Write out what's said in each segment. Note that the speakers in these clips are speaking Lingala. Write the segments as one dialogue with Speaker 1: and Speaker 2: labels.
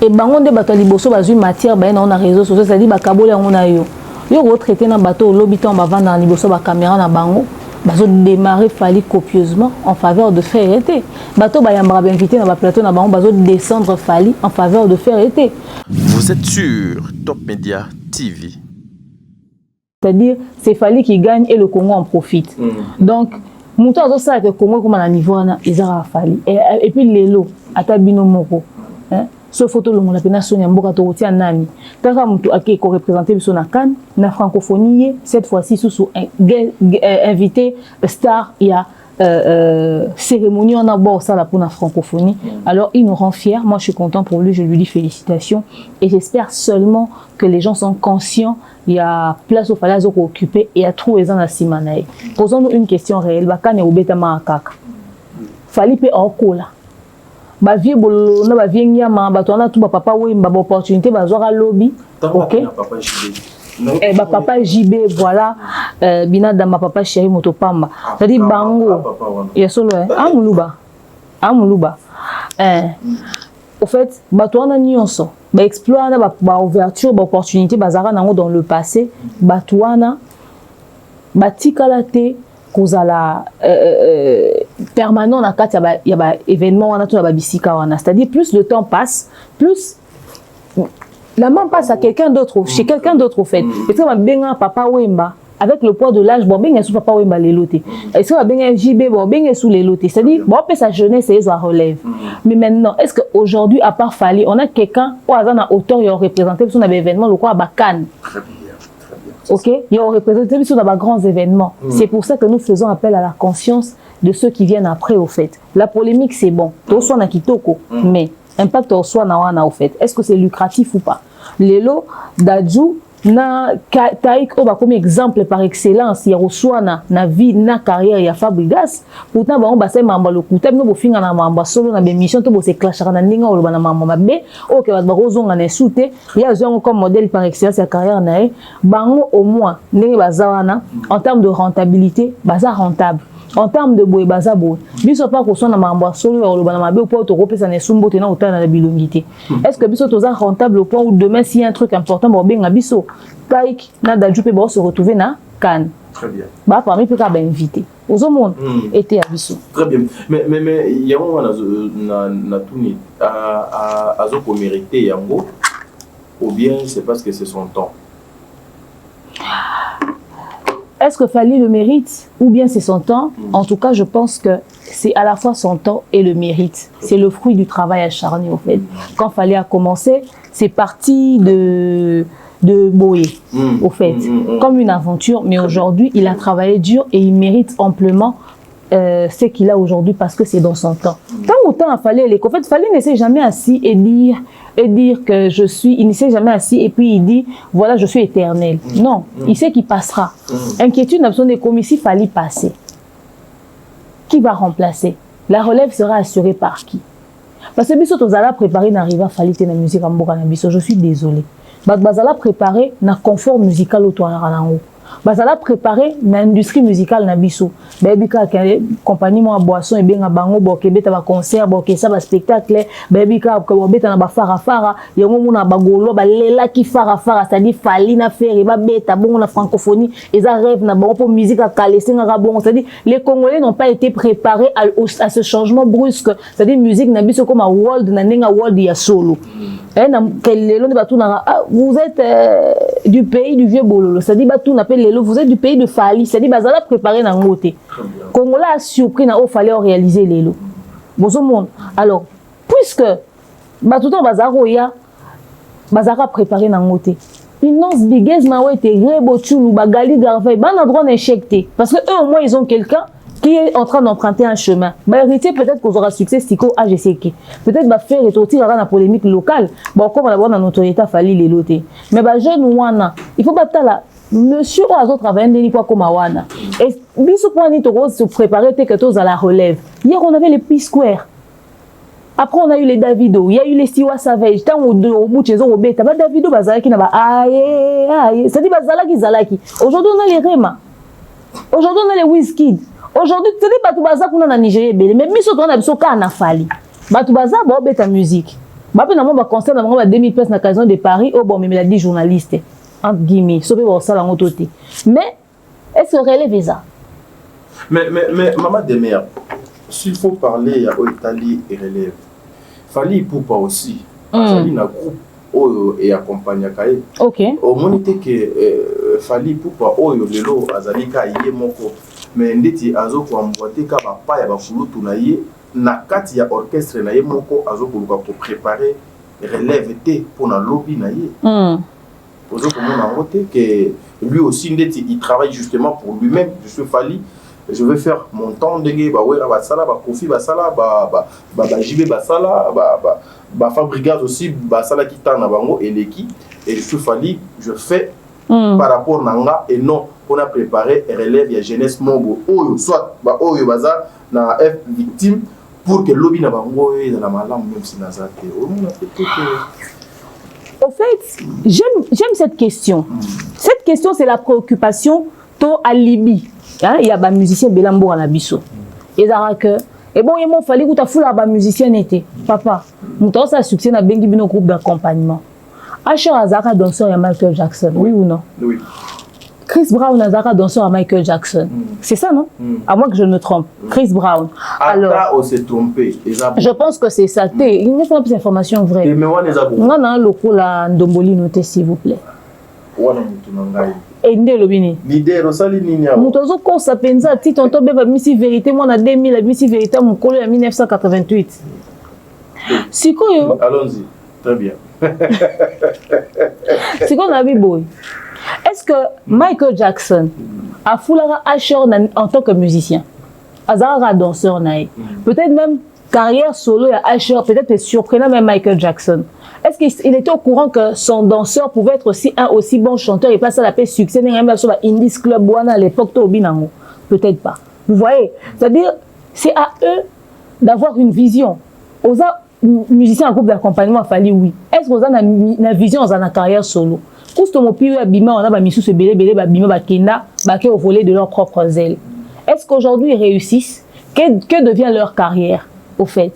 Speaker 1: et bango de bato liboso bazui matière ba na réseaux sociaux, c'est-à-dire ba kabole on a yo retraité na bateau lobby temps ba vendre na liboso ba caméra na bango bazo démarrer Fally copieusement en faveur de faire été bateau ba yambra ba invité na ba plateau na bango bazo descendre Fally en faveur de faire été.
Speaker 2: Vous êtes sur Top Media TV.
Speaker 1: C'est-à-dire c'est Fally qui gagne et le Congo en profite. Donc Mouton a ça que Congo comme à niveau na Isara Fally et puis lelo atabino moko hein ce photo le monde la Sonia Mboka Torotia nani kaka mutu ake ko représenter biso na Cannes na francophonie cette fois-ci sous invité star il y a cérémonie on a beau ça là pour la francophonie. Alors il nous rend fiers. Moi je suis content pour lui, je lui dis félicitations et j'espère seulement que les gens sont conscients. Il y a place au Fally à occuper et à trouver les gens à Simanae. Posons-nous une question réelle. Bakane ou betama akaka. Fally pe okola. Ba vie bolo na ba vie nyama ba tona tout ba papa wemba ba opportunité ba zora lobby. OK. Eh ba papa JB voilà bina dama papa chéri motopamba. C'est-à-dire bango. Yesolo amuluba. Au fait, batouana nyonso, ba exploit na ba ouverture, ba opportunité bazara nango dans le passé, batouana batikalate kozala permanent na kati ya ba événement wana to ba bisika wana. C'est-à-dire plus le temps passe, plus la main passe à quelqu'un d'autre, chez quelqu'un d'autre au fait. Et ça va benga papa wemba avec le poids de l'âge, bon benga sous papa wemba les lotés. Et ça va benga JB bon benga sous les lotés. C'est-à-dire bon peut sa jeunesse et ça relève. Mais maintenant, est-ce que aujourd'hui à part Fally, on a quelqu'un au hasard à hauteur il a représenté sur un événement le quoi à Bakan. OK, il a représenté sur des grands événements. C'est pour ça que nous faisons appel à la conscience de ceux qui viennent après au fait. La polémique c'est bon. Tout soit na kitoko, mais impact au soit na wana au fait. Est-ce que c'est lucratif ou pas? Lelo Dadju na taïk oba comme exemple par excellence ya reçoit na vie na carrière ya Fabrigas pourtant ba on ba se mamba le kuta no bo finga na mamba solo na be mission to bo se clash na ndinga oloba na mamba mabe OK ba rozonga na soute ya zongo comme modèle par excellence ya carrière na bango au moins ndenge bazawana en termes de rentabilité baza rentable. En termes de boy bazabo, biso pas qu'on soit na mamba solo ya oloba na mabe ou pas to repesa na sumbo tena otana na bilongité. Est-ce que biso toza rentable au point où demain s'il y a un truc important bo benga biso taik na Dadju pe bo se retrouver na Cannes.
Speaker 3: Très bien.
Speaker 1: Ba parmi peut ka ba invité. Aux monde était à biso.
Speaker 3: Très bien. Mais il y a na tuni a zo ko mériter yango ou bien c'est parce que c'est son temps.
Speaker 1: Est-ce que Fally le mérite ou bien c'est son temps? En tout cas, je pense que c'est à la fois son temps et le mérite. C'est le fruit du travail acharné, au fait. Quand Fally a commencé, c'est parti de Boé, au fait, comme une aventure. Mais aujourd'hui, il a travaillé dur et il mérite amplement ce qu'il a aujourd'hui parce que c'est dans son temps. Tant autant à Fally, en fait, Fally ne s'est jamais assis et dire que je suis, il ne s'est jamais assis et puis il dit, voilà, je suis éternel. Non, il sait qu'il passera. Inquiétude n'a besoin de comme ici, Fally passer. Qui va remplacer? La relève sera assurée par qui? Parce que biso tozala préparer n'arrive à Fally na musique en boka na biso, je suis désolé. Bazala préparer na confort musical au toit na haut. Bazala préparer l'industrie musicale na biso. Baby ka compagnie mo boisson et bien bango boke beta ba concert boke ça ba spectacle baby ka ko beta na ba fara yango mona bagolo ba lela ki fara c'est-à-dire Fally na faire ba beta bon la francophonie et ça rêve na bon pour musique à caler nga bon c'est-à-dire les Congolais n'ont pas été préparés à ce changement brusque, c'est-à-dire musique na biso comme a world na nenga world ya solo. Vous êtes du pays du vieux bololo, c'est-à-dire vous êtes du pays de Fally, c'est-à-dire bazala préparé na ngote. Congolais a surpris na o fallait réaliser lelo. Bozo monde. Alors, puisque tout bazaro ya bazara préparé na ngote. Inonce biguez na o été rebo tchulu bagali garfay ban droit d'échecter parce que eux au moins ils ont quelqu'un qui est en train d'emprunter un chemin. Bah, héritier, peut-être qu'on aura succès, Stico, AGCK. Peut-être va faire retourner la polémique locale. Bon, comme on a dans notre état, Fally les loter. Mais bah, jeune ouana, il faut pas là. Monsieur ou az autres travaillent des nipois comme Awana. Et biso point ni to se préparer que tous à la relève. Hier on avait les P-Square. Après on a eu les Davido, il y a eu les Siwa Savage. Tant au bout de chez eux, Robert, bah Davido bazalaki na ba aïe, ça dit bazalaki zalaki. Aujourd'hui on a les Rema. Aujourd'hui on a les Wizkid. Aujourd'hui, tu sais pas tout bazar qu'on a en Nigeria, mais biso on a biso ka na Fally. Ba tout bazar ba beta musique. Bah na moi concert na moi 2000 places na Casino de Paris au bon mais la 10 journalistes entre guillemets so pe ça la ngototé mais est-ce que relève ça
Speaker 3: mais maman de mère s'il faut parler à Italie et relève fallait pour pas aussi fallait na groupe et accompagner kaye
Speaker 1: OK
Speaker 3: au moins que fallait pour pas lelo azalika yé moko mais ndeti azo ko amboter ka ba pa ya ba fulutu na ye na kati ya orchestre na ye moko azo ko préparer relève té pour na lobby na ye ozo ko mona ngote que lui aussi ndeti il travaille justement pour lui-même je suis fallait je vais faire mon temps de gué ba ouais ba sala ba kofi ba sala ba jibe ba sala ba fabricage aussi ba sala qui t'a na bango et l'équipe et je suis fallait je fais par rapport nanga et non on a préparé relève ya jeunesse mobo oyo soit ba oyo baza na F victime pour que lobby na bango et dans la malam même si na zate
Speaker 1: au fait j'aime cette question cette question c'est la préoccupation to alibi hein il y a ba musicien belambo na biso et que et bon il m'a fallu que ta foula ba musicien était papa muto ça succès na bengi bino groupe d'accompagnement Asher Azaka danseur à Michael Jackson oui ou non
Speaker 3: oui
Speaker 1: Chris Brown Azaka danseur à Michael Jackson c'est ça non à moins que je me trompe Chris Brown
Speaker 3: alors on s'est trompé
Speaker 1: je pense que c'est ça il me faut plus d'informations vraies
Speaker 3: mais on les a
Speaker 1: on a le coup la ndomboli noté s'il vous plaît
Speaker 3: wana mutu nangai
Speaker 1: et ndé lobini
Speaker 3: l'idée rosali nini
Speaker 1: mutu zo ko sa penza ti tonto beba misi vérité moi na 2000 la misi vérité mon kolo ya 1988 sikoyo
Speaker 3: allons-y très bien
Speaker 1: sikoyo na biboy est-ce que Michael Jackson a foulera Asher en tant que musicien azara danseur nae peut-être même carrière solo ya Asher peut-être surprenant même Michael Jackson. Est-ce qu'il était au courant que son danseur pouvait être aussi un aussi bon chanteur et pas ça la paix succès même sur la Indies Club One à l'époque Tobinango? Peut-être pas. Vous voyez, c'est-à-dire c'est à eux d'avoir une vision. Aux musiciens en groupe d'accompagnement fallait oui. Est-ce qu'on a une vision dans la carrière solo? Cousto mopi abima on a ba misu se belé ba bima ba kenda ba ke au volet de leurs propres ailes. Est-ce qu'aujourd'hui ils réussissent? Que devient leur carrière? Au fait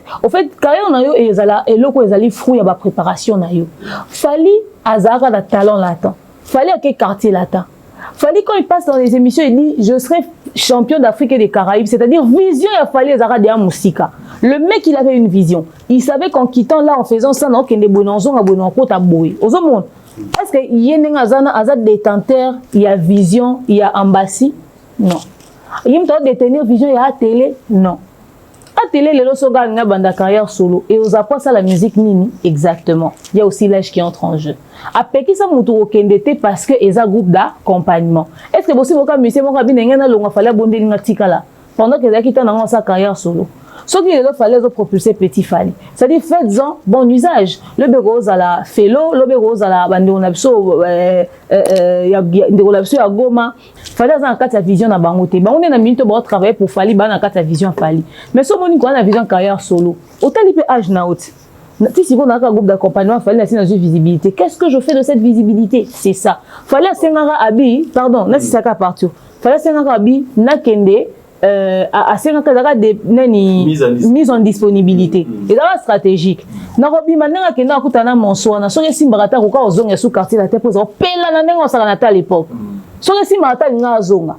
Speaker 1: carrière na yo et loko ezali fruit ya ba préparation na yo. Fali azara da talent latent. Fali à quel quartier latent. Fali quand il passe dans les émissions il dit je serai champion d'Afrique et des Caraïbes, c'est-à-dire vision ya Fali azara de musika. Le mec il avait une vision. Il savait qu'en quittant là en faisant ça non kende bonanzo nga bonanko ta boy. Ozo monde. Est-ce que yene azana azad détenteur, il y a vision, il y a ambassade? Non. Il y a détenir vision il y a télé? Non. À télé, les lots gagnent banda carrière solo et aux apports ça la musique nini exactement. Il y a aussi l'âge qui entre en jeu. Après qui ça mouturo kendete parce que ils a groupe d'accompagnement. Est-ce que possible que monsieur mon rabine ngena longa fallait bonde linga tikala pendant que ça quitte dans sa carrière solo. Ce qui il fallait propulser petit Fali. C'est-à-dire faites-en bon usage. Le bureau à la Félo, le bureau à la bande on abso ya ndeko labso ya Goma. Fallait en quatre sa vision na bangote. Ba on est na minute pour travailler pour Fali ba na quatre sa vision Fali. Mais ce moni quoi na vision carrière solo. Autant il peut âge na haute. Si on a un groupe d'accompagnement, il fallait dans une visibilité. Qu'est-ce que je fais de cette visibilité? C'est ça. Fallait sengara abi, pardon, na si ça ka partir. Fallait sengara abi na kende à 50 mise en disponibilité et là stratégique na robi manenga kenda kutana monswana so ke simbarata ko ka ozonga sous quartier la tête pour pela na nenga osala na ta à l'époque so ke simbarata nga zonga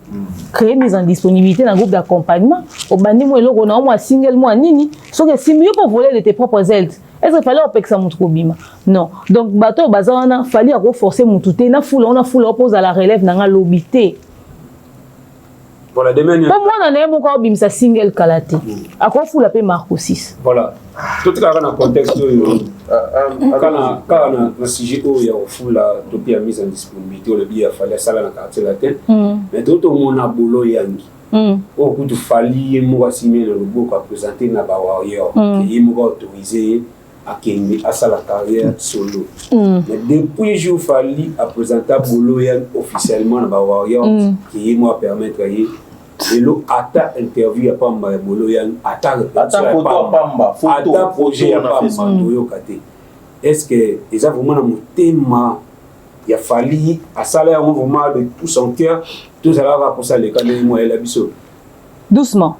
Speaker 1: créer mise en disponibilité dans groupe d'accompagnement au bandi mo eloko na mo single mo nini so ke simio pour voler de tes propres ailes. Est-ce qu'il fallait opexer mon bima? Non. Donc bateau bazana fallait renforcer mon touté na foule on a foule oppose à la relève na lobité.
Speaker 4: Voilà, demain.
Speaker 1: Pour moi, on a encore bim sa single kalaté. À quoi fout la paix Marco 6?
Speaker 4: Voilà. Tout cas, dans le contexte, quand on a sujet où il y a foule la topie à mise en disponibilité, le billet a fallu ça dans le quartier latin. Mais tout le monde a boulot yangi. Au bout de Fali, moi signé le logo qui a présenté na Bawario, qui est autorisé à Kenya à sa carrière solo. Mais depuis jour Fali a présenté boulot yang officiellement na Bawario, qui est moi permettre et l'eau atta interview à Pamba Boloyan, atta Pamba, atta projet à Pamba Doyo Kate. Est-ce que les avons vraiment un thème, il a fallu à salaire un mouvement de tout son cœur, tout ça va pour ça les cas de moi et la biseau.
Speaker 1: Doucement.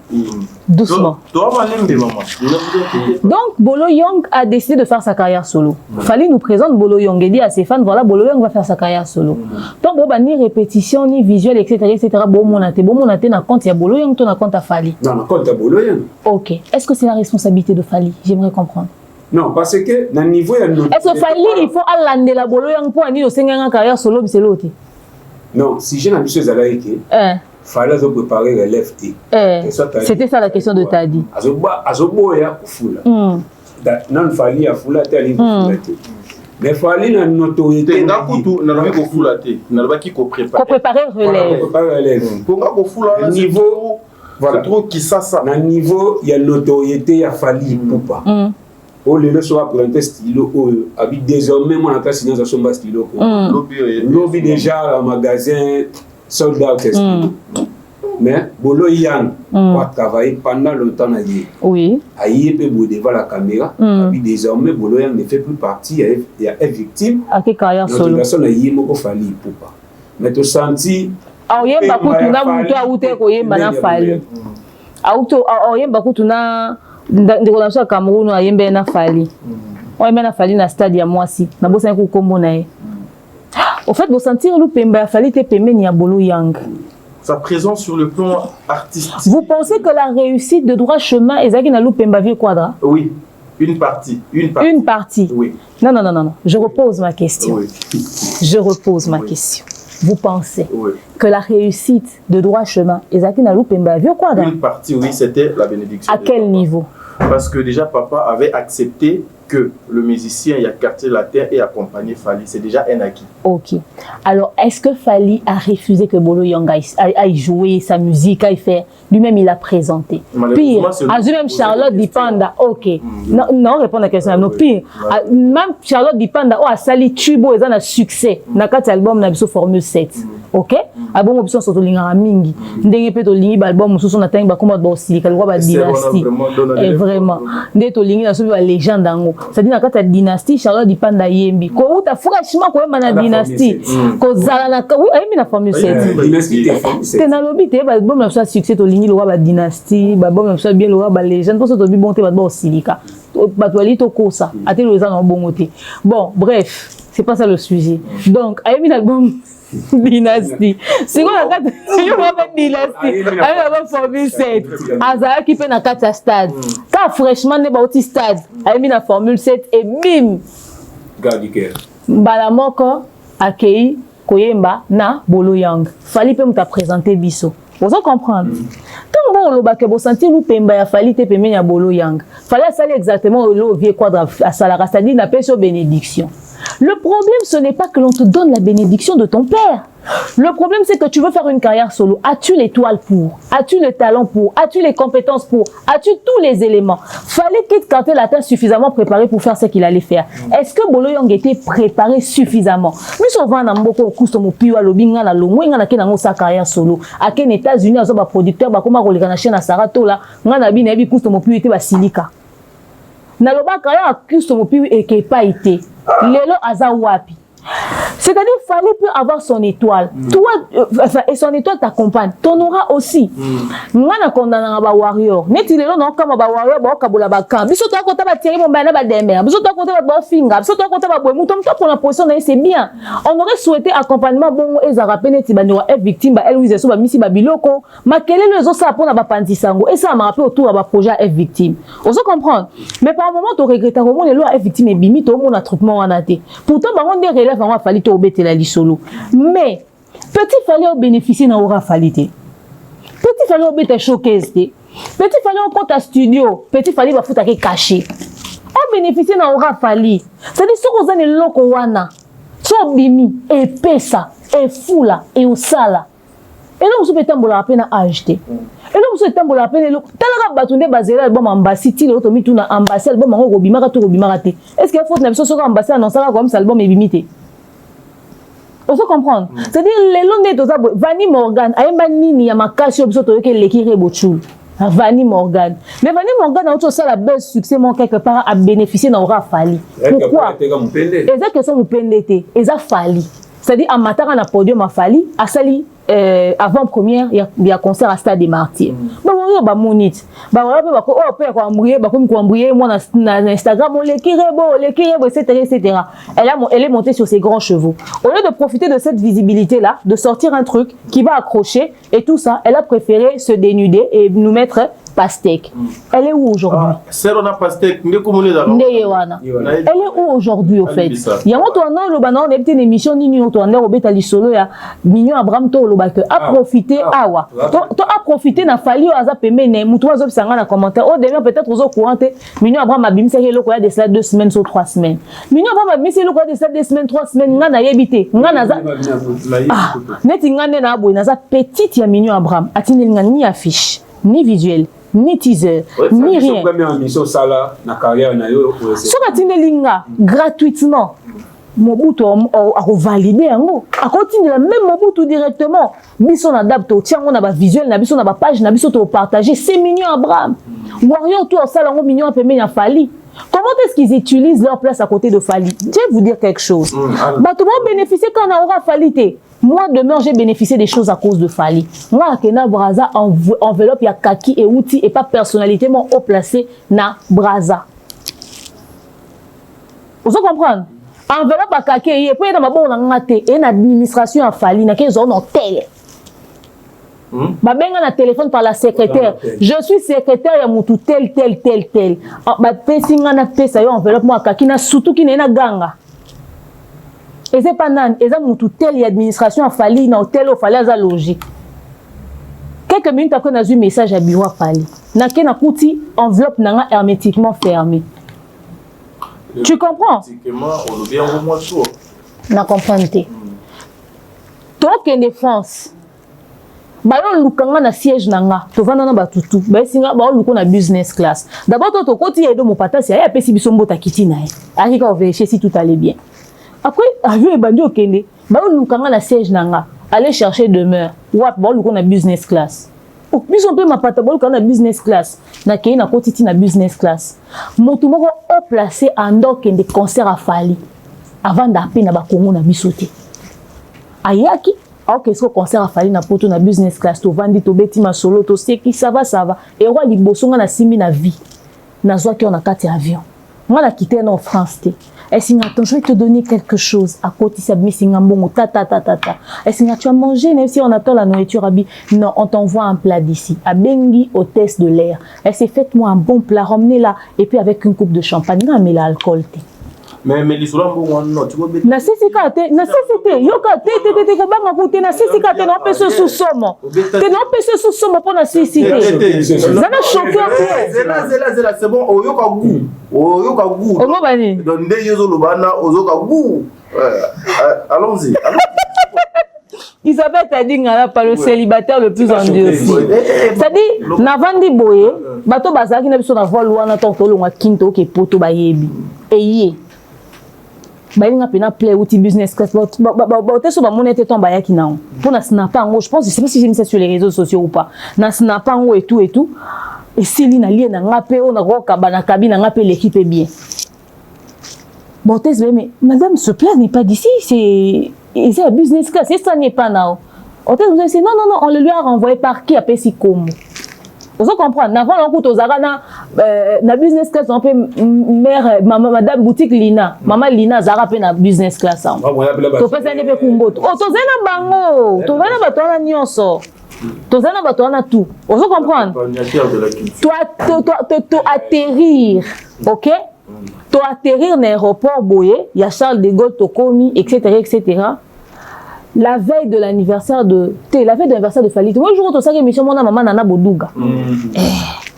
Speaker 1: Doucement. Donc, Bolo Young a décidé de faire sa carrière solo. Fallait nous présenter Bolo Young et dire à ses fans, voilà, Bolo Young va faire sa carrière solo. Donc, bon, ni répétition, ni visuel, etc. Bon, mon até, n'a compte, il y a Bolo Young, ton a compte à Fali.
Speaker 4: Non, on compte à Bolo Young.
Speaker 1: Ok. Est-ce que c'est la responsabilité de Fali? J'aimerais comprendre.
Speaker 4: Non, parce que, dans le niveau, il y a une...
Speaker 1: Est-ce que Fali, il faut aller la Bolo Young pour aller au 5 ans carrière solo, c'est l'autre?
Speaker 4: Non, si j'ai l'ambition de la fallait préparer relève T.
Speaker 1: C'était ça la question de Tadi.
Speaker 4: Azoboya kufula. Non fallait à fula T ali kufula T. Mais fallait na notoriété.
Speaker 3: Tenga kutu na ko fula T. Na ba ki ko préparer.
Speaker 1: Ko préparer relève.
Speaker 4: Préparer relève.
Speaker 3: Ponga ko fula là niveau voilà trop qui ça.
Speaker 4: Na niveau il y a notoriété ya fallait poupa. Oh le soit présenté stylo habite désormais mon attache signé dans son stylo. Lobby déjà le magasin soldat mais Bolo Young a travaillé pendant longtemps à Yé.
Speaker 1: Oui.
Speaker 4: À Yé peut devant la caméra. Désormais Bolo Young ne fait plus partie. Il y a une victime.
Speaker 1: À quelle carrière solo?
Speaker 4: Personne à Yé moko fali poupa. Mais tu senti.
Speaker 1: Ah Yé baku tuna muto a ute ko Yé bana fali. Auto Yé baku tuna ndeko na so Cameroun a Yé na fali. On Yé na fali na stade ya Mwasi. Na bosa ko kombo na ye. Au fait, vous sentir le Pemba fallait te Pemba ni à Bolo Young.
Speaker 3: Sa présence sur le plan artistique.
Speaker 1: Vous pensez que la réussite de droit chemin est Zaki na Pemba Vieux Quadra?
Speaker 3: Oui, une partie.
Speaker 1: Une partie.
Speaker 3: Oui.
Speaker 1: Non. Je repose ma question.
Speaker 3: Oui.
Speaker 1: Je repose ma question. Vous pensez que la réussite de droit chemin est Zaki na Pemba Vieux Quadra?
Speaker 3: Une partie, oui, c'était la bénédiction.
Speaker 1: À quel niveau?
Speaker 3: Parce que déjà, papa avait accepté que le musicien y a quartier latin et accompagné Fali. C'est déjà un acquis. Ok.
Speaker 1: Alors, est-ce que Fali a refusé que Bolo Young aille jouer sa musique, aille faire? Lui-même, il a présenté. Pire, à lui-même Charlotte Dipanda, ok. Non, répondre à la question. Non, pire, même Charlotte Dipanda, oh, a sali tubo, ils ont un succès. Dans quatre albums, on a besoin Formule 7. Ok? Album, on a besoin de l'inga mingi. Ndenge pe to lingi, album, on a besoin de comment aussi, quel roi dynastie. Et vraiment. Ndenge to lingi, on a besoin de légende d'ango. C'est-à-dire dans la dynastie Charlotte Dipanda yembi ko uta franchement ko yemba na dynastie ko zala na oui ayemi na Formule 7 dynastie te na lobby te ba bon na so succès to lingi lo ba dynastie ba bon na so bien lo ba légende pour ça to bi bon te ba silika ba to ali to kosa ate lo za na bongote. Bon bref, c'est pas ça le sujet. Donc ayemi na album dynastie c'est quoi la carte yo ba dynastie ayemi na Formule 7 azala ki pe na carte stade ka fraîchement ne ba oti stade ayemi na Formule 7 et bim
Speaker 4: Gadiker
Speaker 1: bala moko akei koyemba na Bolo Young fali pe muta présenter biso vous en comprendre tant bon lo ba ke bo sentir lu pemba ya fali te pembe ya Bolo Young fali sali exactement lo vieux quadra à salara c'est-à-dire na peso bénédiction. Le problème, ce n'est pas que l'on te donne la bénédiction de ton père. Le problème, c'est que tu veux faire une carrière solo. As-tu l'étoile pour? As-tu le talent pour? As-tu les compétences pour? As-tu tous les éléments? Fallait qu'il Kanté Latin suffisamment préparé pour faire ce qu'il allait faire. Est-ce que Bolo Young était préparé suffisamment? Mais souvent, on a beaucoup de cousins qui ont lobbying na lomo, on a qui sa carrière solo. À quel États-Unis, on a producteur, bah comment on les gagne na Sarato là, on a bien évi cousins qui était basilica. Na loba carrière cousins qui était pas été. Lelo azawapi. C'est-à-dire qu'il fallait plus avoir son étoile. Toi, et son étoile t'accompagne. Ton aura aussi. Ngana kondana ba warrior. Neti lelo na kama ba warrior ba kabola ba camp. Biso to konta ba tirer mon bana ba demer. Biso to konta ba finga. Biso to konta ba boy mutom to pour la position c'est bien. On aurait souhaité accompagnement bon ezara peneti ba nora victime ba Louise so ba misi ba biloko. Makele les autres ça pour na ba pantisango et ça m'a rappelé autour ba projet F victime. On se comprendre. Mais par moment to regrette comment les lois F victime et bimi to mon attroupement en até. Pourtant ba on des relève on va falloir to obéter la solo. Mais petit fallait bénéficier na aura fallait. Petit fallait obéter showcase. Petit fallait on compte à studio. Petit fallait ba fouta caché. On bénéficier na aura fallait. C'est-à-dire si vous avez loko wana, so bimi et pesa et fula et osala. Et là vous peut tambola à peine acheter. Et là vous peut tambola à peine le talaka batunde bazela album ambassade le otomi tuna ambassade album ngo bimaka to bimaka te. Est-ce qu'il faut na biso so ambassade non ça comme ça album est bimité. On se comprendre. C'est-à-dire, les longs de Vanny Morgan, Aïma Nini, Yamakasio, Bisoto, Lekire Bochou. Vanny Morgan. Mais Vanny Morgan a aussi la belle succès, mon quelque part, à bénéficier d'un aura fali. Pourquoi? Exactement, vous pendez. Ils ont fali. C'est-à-dire, en matin, on a podium à fali, à sali, avant-première, il y a concert à Stade des Martyrs. Bah, on va monite. Bah, on va embrouiller, moi, na Instagram, on l'écrit, etc. Elle est montée sur ses grands chevaux. Au lieu de profiter de cette visibilité-là, de sortir un truc qui va accrocher et tout ça, elle a préféré se dénuder et nous mettre pastèque. Elle est où aujourd'hui?
Speaker 3: Serona pastèque, elle est
Speaker 1: où aujourd'hui au fait? Il y a un une émission Nini Otoana Robeta Lisolo ya Mignon Abraham to lobaka a profité awa. To a profité na fali aza pemene mutu azo sanga na commentaire. Au début peut-être aux courant Mignon Abraham abimisa helo ko ya de cela 2 semaines ou 3 semaines. Mignon Abraham abimisa helo ko ya de cela 2 semaines 3 semaines ngana yebite. Ngana za neti ngane na boy na za petite ya Mignon Abraham atini ngani ni affiche ni visuel ni teaser, ni rien. So linga gratuitement. Mobutu a validé yango. A continuer la même Mobutu directement. Biso na adapte tiens on a ba visuel na biso na ba page na biso to partager 5 millions Abraham. Warrior tout ça lango millions a pemé na Fali. Comment est-ce qu'ils utilisent leur place à côté de Fali? Je vais vous dire quelque chose. Bah tout le monde bénéficie quand on aura Falité. Moi, demain, j'ai bénéficié des choses à cause de Fali. Moi, à Kena Braza, enveloppe, il y a kaki et outils et pas personnalitément haut placé na Braza. Vous comprenez? Enveloppe à kaki et puis il y a une administration à Fali, il y a une zone tel. Bah ben on a téléphone par la secrétaire. Je suis secrétaire ya mutu tel. Bah pesinga na pesa yo enveloppe moi kaki na surtout qui na ganga. Et c'est pas nan, et ça mutu tel administration a Fali na hôtel au Fali za logique. Quelques minutes après on a eu message à bureau Fali. Na ke na kuti enveloppe nanga hermétiquement fermée. Tu comprends? Na comprendre. Donc en défense bayo lukanga na siège nanga to vanda na batutu ba singa ba luko na business class d'abord to koti edo mo patasi ya pesi biso mbota kiti na ye akika vérifier si tout allait bien après avion e bandi okende bayo lukanga na siège nanga aller chercher demeure wap ba luko na business class biso pe mapata ba lukanga na business class na kei na koti ti na business class moto moko au placé en donc de concert à Fali avant d'appel na ba Congo na bisoté ayaki. Alors qu'est-ce que concert a fallu na poto na business class to vandi to beti ma solo to c'est qui ça va et roi liboso nga na simi na vie na zwa ki on a kati avion moi na quitté en France té et si attends je vais te donner quelque chose à côté ça mi singa mbongo ta et si tu as mangé même si on attend la nourriture abi non on t'envoie un plat d'ici à Bengi hôtesse de l'air elle s'est faites-moi un bon plat ramenez là et puis avec une coupe de champagne nga mais l'alcool té.
Speaker 3: Mais les souvent non tu vois
Speaker 1: na sisi kate na sisi te yoka te ko banga kote na sisi kate na pese sous somo te na pese sous somo pour na sisi te na choqueur
Speaker 3: zela c'est bon o yoka goût
Speaker 1: o mo bani
Speaker 3: donc nde yozo lobana o yoka goût allons-y
Speaker 1: Isabelle t'a dit ngala par le célibataire le plus endurci. C'est-à-dire navandi boye bato bazaki na biso na voix loana to longa kinto ke poto bayebi eye balinga pena play outil business class so ba monete tomba yaki na pour na snap en je pense je sais pas si j'ai mis ça sur les réseaux sociaux ou pas na snap en et tout et Céline na lien na ngape on na roka bana cabine ngape l'équipe est bien bon mais madame ce plat n'est pas d'ici c'est un business class et ça n'est pas là hôtel vous dit non on le lui a renvoyé par qui appelle si comme vous comprenez avant on coûte aux arana na business class on peut mère madame boutique Lina maman Lina zara pe na business class on to pesa ne pe kumboto to zena bango to vana batona nyonso to zena batona tout vous comprenez toi atterrir OK to atterrir na aéroport Boye il y a Charles de Gaulle to komi etc. La veille de l'anniversaire de Fali. Moi jour où tu sais que mission mon maman nana boduga.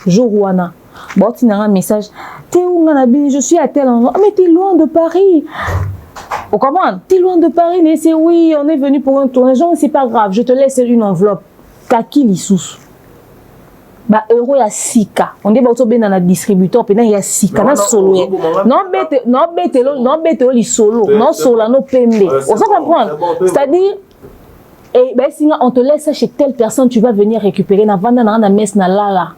Speaker 1: Jour où ana. Bon tu n'as un message. T'es où nganabi? Je suis à tel endroit. Mais t'es loin de Paris. Vous comprenez? T'es loin de Paris. Mais c'est oui, on est venu pour un tournage. C'est pas grave. Je te laisse une enveloppe. Kaki lisous. Bah euro ya sika. On dit bah tu ben dans la distributeur. Puis il y a sika na solo. Non bête li solo. Non solo no pembe. On se comprend. C'est-à-dire et ben si on te laisse chez telle personne, tu vas venir récupérer na vanda na messe na lala.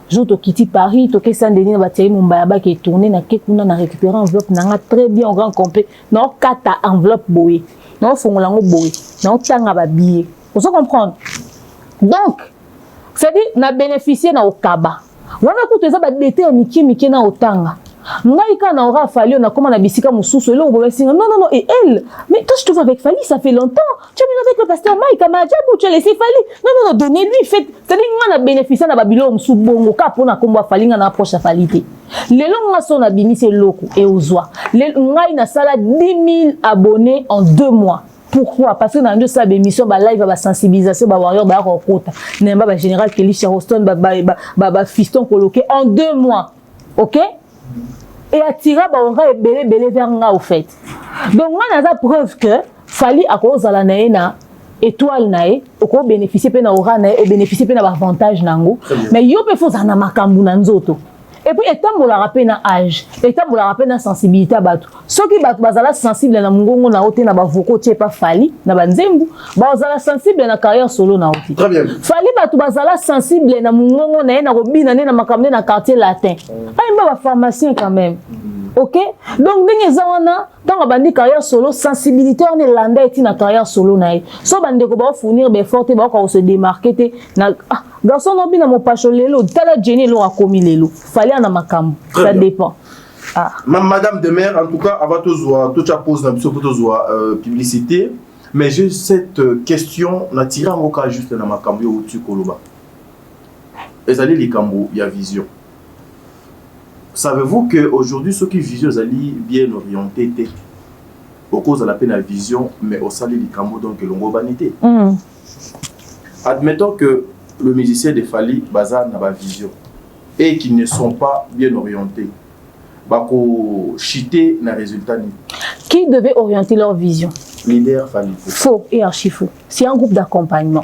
Speaker 1: Je te quitte Paris, to ke Saint-Denis na bateri Mumbai ba qui tourner na kekuna na récupérer enveloppe na très bien en grand complet. Non kata enveloppe boy. Non fongola ngo boy. Non tanga ba billet. Vous comprenez? Donc, c'est-à-dire, na bénéficié na okaba. Wana kuteza ba dété ya miki na otanga. Ngai kana aura fallu na comment na bisika mususu là on va dire non et elle mais toi je te vois avec Fali ça fait longtemps tu es venu avec le pasteur Mike Amadjabou tu as laissé Fali non donnez-lui fait c'est-à-dire nga na bénéficier na babilo musu bongo ka pona komba Fali nga na approche à Falité lelo nga so na bini c'est loko et ozwa ngai na sala 10 000 abonnés en 2 mois. Pourquoi? Parce que dans deux salles d'émission, live, sensibilisation, warrior, ba général Kelly Charleston, fiston coloqué en 2 mois. Ok? Et attira on va belé vers nga au fait. Donc on a la preuve que Fali à cause de la naïna étoile naï, au bénéficier pe na aura naï, au bénéficier pe na avantage nango. Mais yo pe faut na makambu na nzoto. Et puis étant pour la rappeler na âge, étant pour la rappeler na sensibilité à batu. Ceux qui batu bazala sensible na mungongo na ote na bavoko tie pas Fali na banzembu, bazala sensible na carrière solo na ote.
Speaker 3: Très bien.
Speaker 1: Fali batu bazala sensible na mungongo na robina na makamne na quartier latin. Pas ba pharmacien quand même. OK? Donc ndenge zawana tant bandi carrière solo sensibilité on est landa eti na carrière solo na e. So bande ko ba fournir be forte ba ko se démarquer na garçon no bina mo pacho lelo tala Jenny lo a commis lelo. Fali na makambo. Ça dépend. Ah.
Speaker 3: Madame de maire, en tout cas, avant tout ça pose une publicité, mais j'ai cette question, on a tiré en cas juste dans ma cambio ou tu koloba. Et allez les cambo, il y a vision. Savez-vous qu'aujourd'hui, ceux qui vision, ils allaient bien orientés, au cause de la peine à vision, mais au salaire du cambo, donc l'ongo vanité. Admettons que le musicien de Fali, Bazar, n'a pas vision, et qu'ils ne sont pas bien orientés. Bako chiter na résultat.
Speaker 1: Qui devait orienter leur vision?
Speaker 3: Leader Fali.
Speaker 1: Faux et archi faux. C'est un groupe d'accompagnement.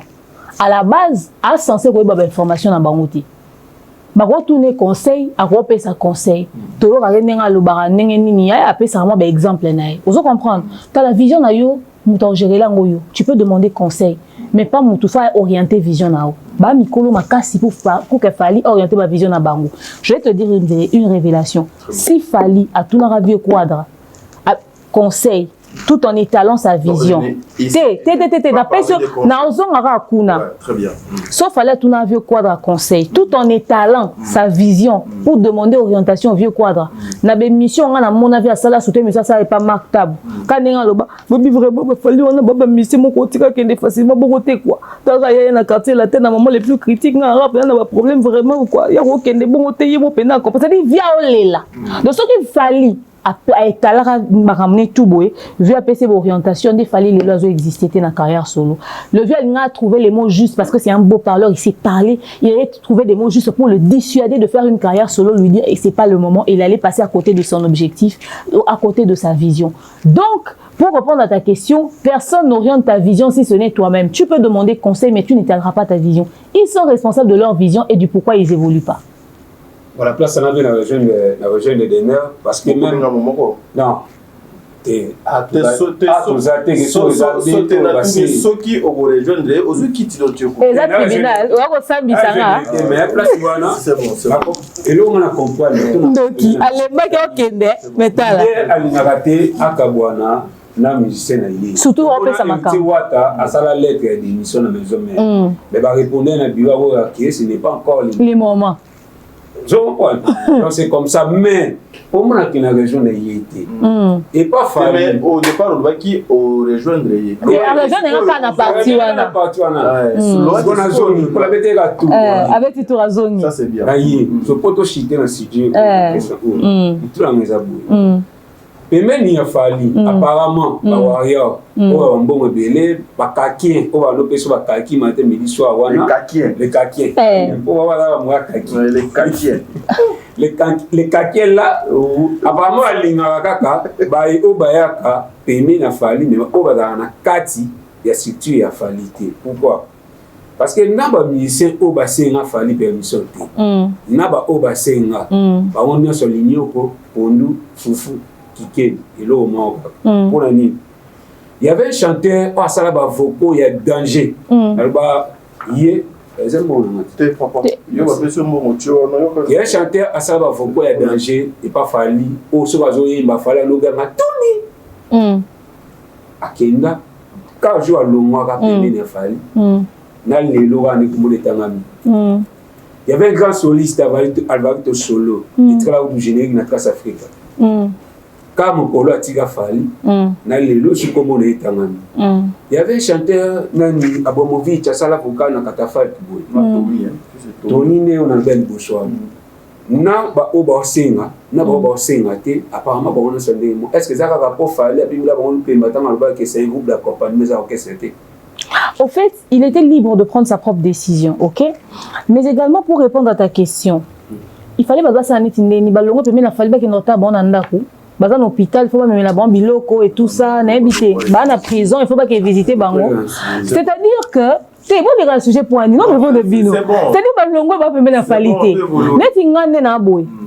Speaker 1: À la base, à censé avoir des informations dans Bangouti. Bako tourner conseil, à quoi sa conseil. Tolo ka nenga lo bara nenga nini ya apé ça vraiment exemple nae. Vous comprendre? Tu as la vision na yo, muta gérer la ngoyo. Tu peux demander conseil, mais pas mutu fa orienter vision na yo. Ba mikolo makasi pour que Fali orienter ma vision na bango. Je vais te dire une révélation. Si Fali a tout na vieux quadre, conseil tout en étalant sa vision.
Speaker 3: Très bien.
Speaker 1: Sauf fallait tout na vieux quadre conseil tout en étalant sa vision pour demander orientation au vieux quadre. Na be mission on a mon avis à ça soutenir mais ça est pas marquable. Quand on loba, bobi vraiment Fali on a baba mission mon côté ka kende facilement bon côté quoi. Dans ya na quartier la tête na moment les plus critiques na rap na ba problème vraiment ou quoi. Ya ko kende bon côté yemo pena ko parce que via olela. Donc ce qu'il Fali a étalé ramener tout boé vu APC orientation des Fali les lois existaient dans la carrière solo le vieux a trouvé les mots justes parce que c'est un beau parleur il s'est parlé il a trouvé des mots justes pour le dissuader de faire une carrière solo lui dire et c'est pas le moment il allait passer à côté de son objectif à côté de sa vision. Donc pour répondre à ta question, personne n'oriente ta vision si ce n'est toi-même. Tu peux demander conseil mais tu n'étaleras pas ta vision. Ils sont responsables de leur vision et du pourquoi ils évoluent pas.
Speaker 4: Voilà, place on avait la région de Denner parce que même non
Speaker 3: ceux qui ont rejoindre aux qui tu dois
Speaker 4: c'est bon et là on a compris
Speaker 1: donc allez pas okende metala
Speaker 4: alinagate akabwana na musicien na yé
Speaker 1: surtout on peut ça
Speaker 4: makam wata asala lettre d'émission na maison mais va répondre na bureau que ce n'est pas encore
Speaker 1: les moments.
Speaker 4: Je comprends. Donc c'est comme ça, mais pour moi qui n'a région de Yété et pas Fali.
Speaker 3: Au départ on va qui au rejoindre Yété.
Speaker 1: Et la région n'est pas na partie wana.
Speaker 4: On a zone pour la bête tout.
Speaker 1: Avec tout la zone.
Speaker 3: Ça c'est bien.
Speaker 4: Aïe, je peux te chiter dans studio. Tout la maison boue. Et même il y a Fali apparemment la warrior on bon belé bakakien on va l'opérer sur bakaki matin midi soir wana les kakiens on va voir moi kaki les kakiens là apparemment alinga kaka bai obayaka pemi na Fali mais on va dans na kati ya structure ya Fali. Pourquoi? Parce que naba musicien oba senga Fali permission te naba oba senga ba on sur lignoko pondu fufu Kiké, et là au Maroc. Pour la nuit. Il y avait un chanteur, oh, ça là, vocaux, il y a danger. Alors, il y a un chanteur, à ça, vocaux, il y a danger, et pas Fali. Oh, ce va jouer, il va falloir le gars, ma tourné. À Kenda, quand je joue à l'Omwa Kapembe Fali na lelo wana kumule tangami il y avait un grand soliste Alvarito Solo il travaille au générique na Trace Africa quand mon polo atika Fali na lelo sukomona tangami il y avait un chanteur nani Abomovic asala vocal na Katafal Boy Tony ne on a belle bonsoir na ba oba senga na ba oba senga te apparemment ba on sonné est-ce que ça va pas Fali a bimla ba on peut m'attendre que c'est un groupe d'accompagnement mais orchestre.
Speaker 1: Au fait, il était libre de prendre sa propre décision, ok? Mais également pour répondre à ta question, il fallait que ça n'ait pas longue, mais il fallait que notre bon andaku, dans un hôpital, il faut pas mettre la bombe biloko et tout ça, n'habiter, dans la prison, il faut pas qu'il visite bango. C'est-à-dire que c'est bon de sujet pour un non mais de bino. C'est-à-dire que longo va permettre la qualité.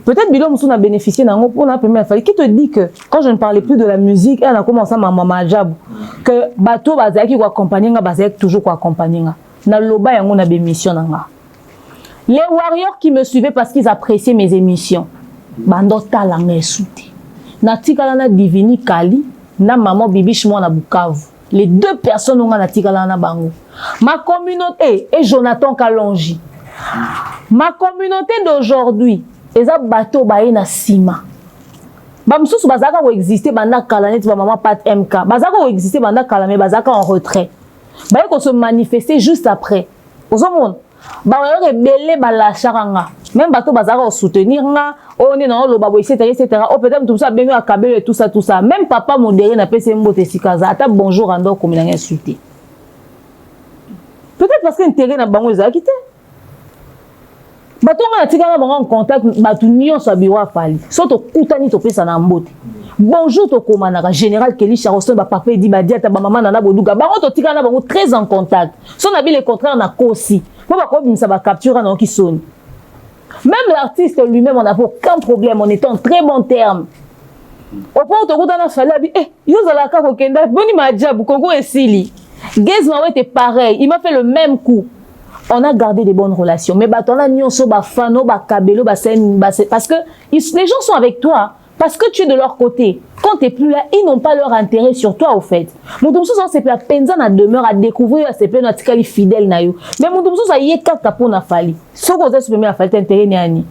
Speaker 1: Peut-être Bilo Moussou a bénéficié d'un pour la première fois. Qui te dit que quand je ne parlais plus de la musique, elle a commencé à m'amama jab que bateau bazaki ko accompagner nga bazaki toujours ko accompagner nga. Na loba yango na bémission nga. Les warriors qui me suivaient parce qu'ils appréciaient mes émissions. Bando talanga souté. Na tikala na Divini Kali, na maman Bibiche moi na Bukavu. Les deux personnes ont na tikala na bango. Ma communauté et Jonathan Kalonji. Ma communauté d'aujourd'hui, les bateaux baé na sima. Bamsous bazaka ko exister banda kalanet ba maman Pat MK. Bazaka ko exister banda kalame bazaka en retrait. Baé ko se manifester juste après. Aux monde. Ba rebelle ba la charanga. Même bateau bazaka ko soutenir nga, on est dans le babo etc. Oh peut-être tout ça beno akabelo et tout ça. Même papa modéré na pese mbote sikaza ata bonjour ando comme il a insulté. Peut-être parce qu'intérêt na bango za quitté. Bato nga tika na bango en contact batu nyonso abiro afali. Soto kutani to pesa na mbote. Bonjour to komanaka général Kelly Charoston ba papa di ba diata ba maman na boduga. Bango to tika na bango très en contact. Son abi le contraire na kosi. Ba ko bimisa ba capture na ki soni. Même l'artiste lui-même on n'a aucun problème, on est en très bon terme. Au point où to kutana fali abi yo zala ka ko kenda boni ma diabu kongo esili. Gazman était pareil, il m'a fait le même coup. On a gardé des bonnes relations. Mais bah, on a nyonso, bah, fano, bah, kabelo, bah, parce que les gens sont avec toi. Parce que tu es de leur côté. Quand tu n'es plus là, ils n'ont pas leur intérêt sur toi, au fait. Mon domso, c'est la peine à demeure à découvrir, c'est plein de fidèle na yo. Mais mon domso, ça y est, quand pour na fali. Ce qu'on a supprimé à faire intérêt ni.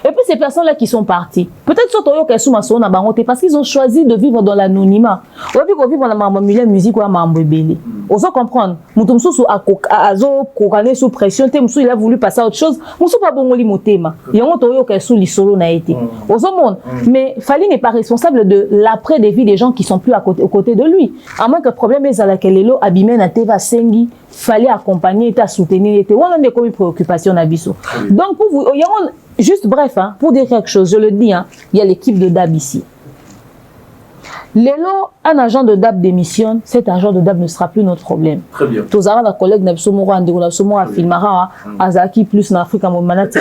Speaker 1: Et puis ces personnes-là qui sont parties, peut-être surtout qu'elles sont maçons na bangote parce qu'ils ont choisi de vivre dans l'anonymat. Au lieu de vivre dans la musique ou dans la musique, on peut comprendre. Moutoumsou sous azo kokané sous pression, temsou il a voulu passer à autre chose. Moussou pas bon motema. Il y a un toyo qu'elles sous l'isolo n'a été. Au monde, mais Fali n'est pas responsable de l'après des vies des gens qui sont plus aux côtés de lui. À moins que le problème est à laquelle Lelo abîmé na teva sengi, fallait accompagner, ta soutenir, était. On a des comme préoccupation na biso. Donc pour vous, il y a juste bref, hein, pour dire quelque chose, je le dis, hein, il y a l'équipe de DAB ici. Lélo, un agent de DAB démissionne, cet agent de DAB ne sera plus notre problème.
Speaker 3: Très bien.
Speaker 1: Tous la collègue Nebsomoro Andego Nebsomoro Filmara, Azaki plus en Afrique, Momanati,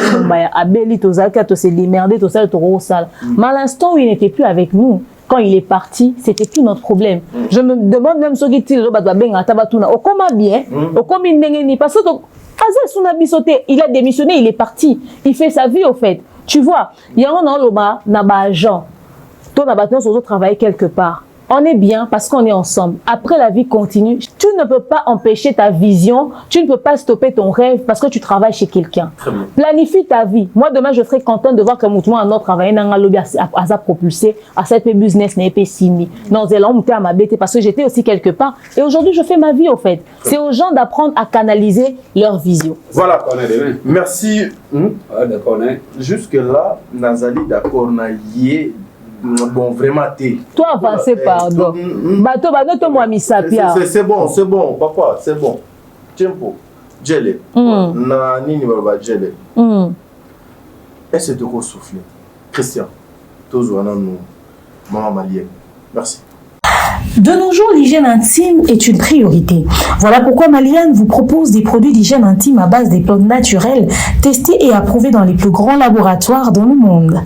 Speaker 1: Abeli, Tozaki, to se démerder, to ça, to rosal. Mais à l'instant où il n'était plus avec nous, quand il est parti, c'était plus notre problème. Je me demande même ce qui est le Badwabenga, Tabatuna, au comment bien, au comment il parce que il a démissionné, il est parti. Il fait sa vie au fait. Tu vois, il y a un an, n'a Jean. Toi, on travailler quelque part. On est bien parce qu'on est ensemble. Après, la vie continue. Tu ne peux pas empêcher ta vision. Tu ne peux pas stopper ton rêve parce que tu travailles chez quelqu'un. Planifie ta vie. Moi, demain, je serai contente de voir que moi, un autre travail dans un lobby à propulser, à cette business n'est pas signé. Non, c'est là, on à ma bête parce que j'étais aussi quelque part. Et aujourd'hui, je fais ma vie, au fait. C'est aux gens d'apprendre à canaliser leur vision.
Speaker 3: Voilà. Merci. D'accord. Jusque-là, Nazali, d'accord, bon, vraiment,
Speaker 1: toi, avancez, pardon. Bateau, moi, Misapia.
Speaker 3: C'est bon, papa, c'est bon. Tempo, Djele. Na nini baba Djele. Est-ce que tu peux souffler? Christian, toujours nous, maman malienne. Merci.
Speaker 5: De nos jours, l'hygiène intime est une priorité. Voilà pourquoi Maliane vous propose des produits d'hygiène intime à base des plantes naturelles, testés et approuvés dans les plus grands laboratoires dans le monde.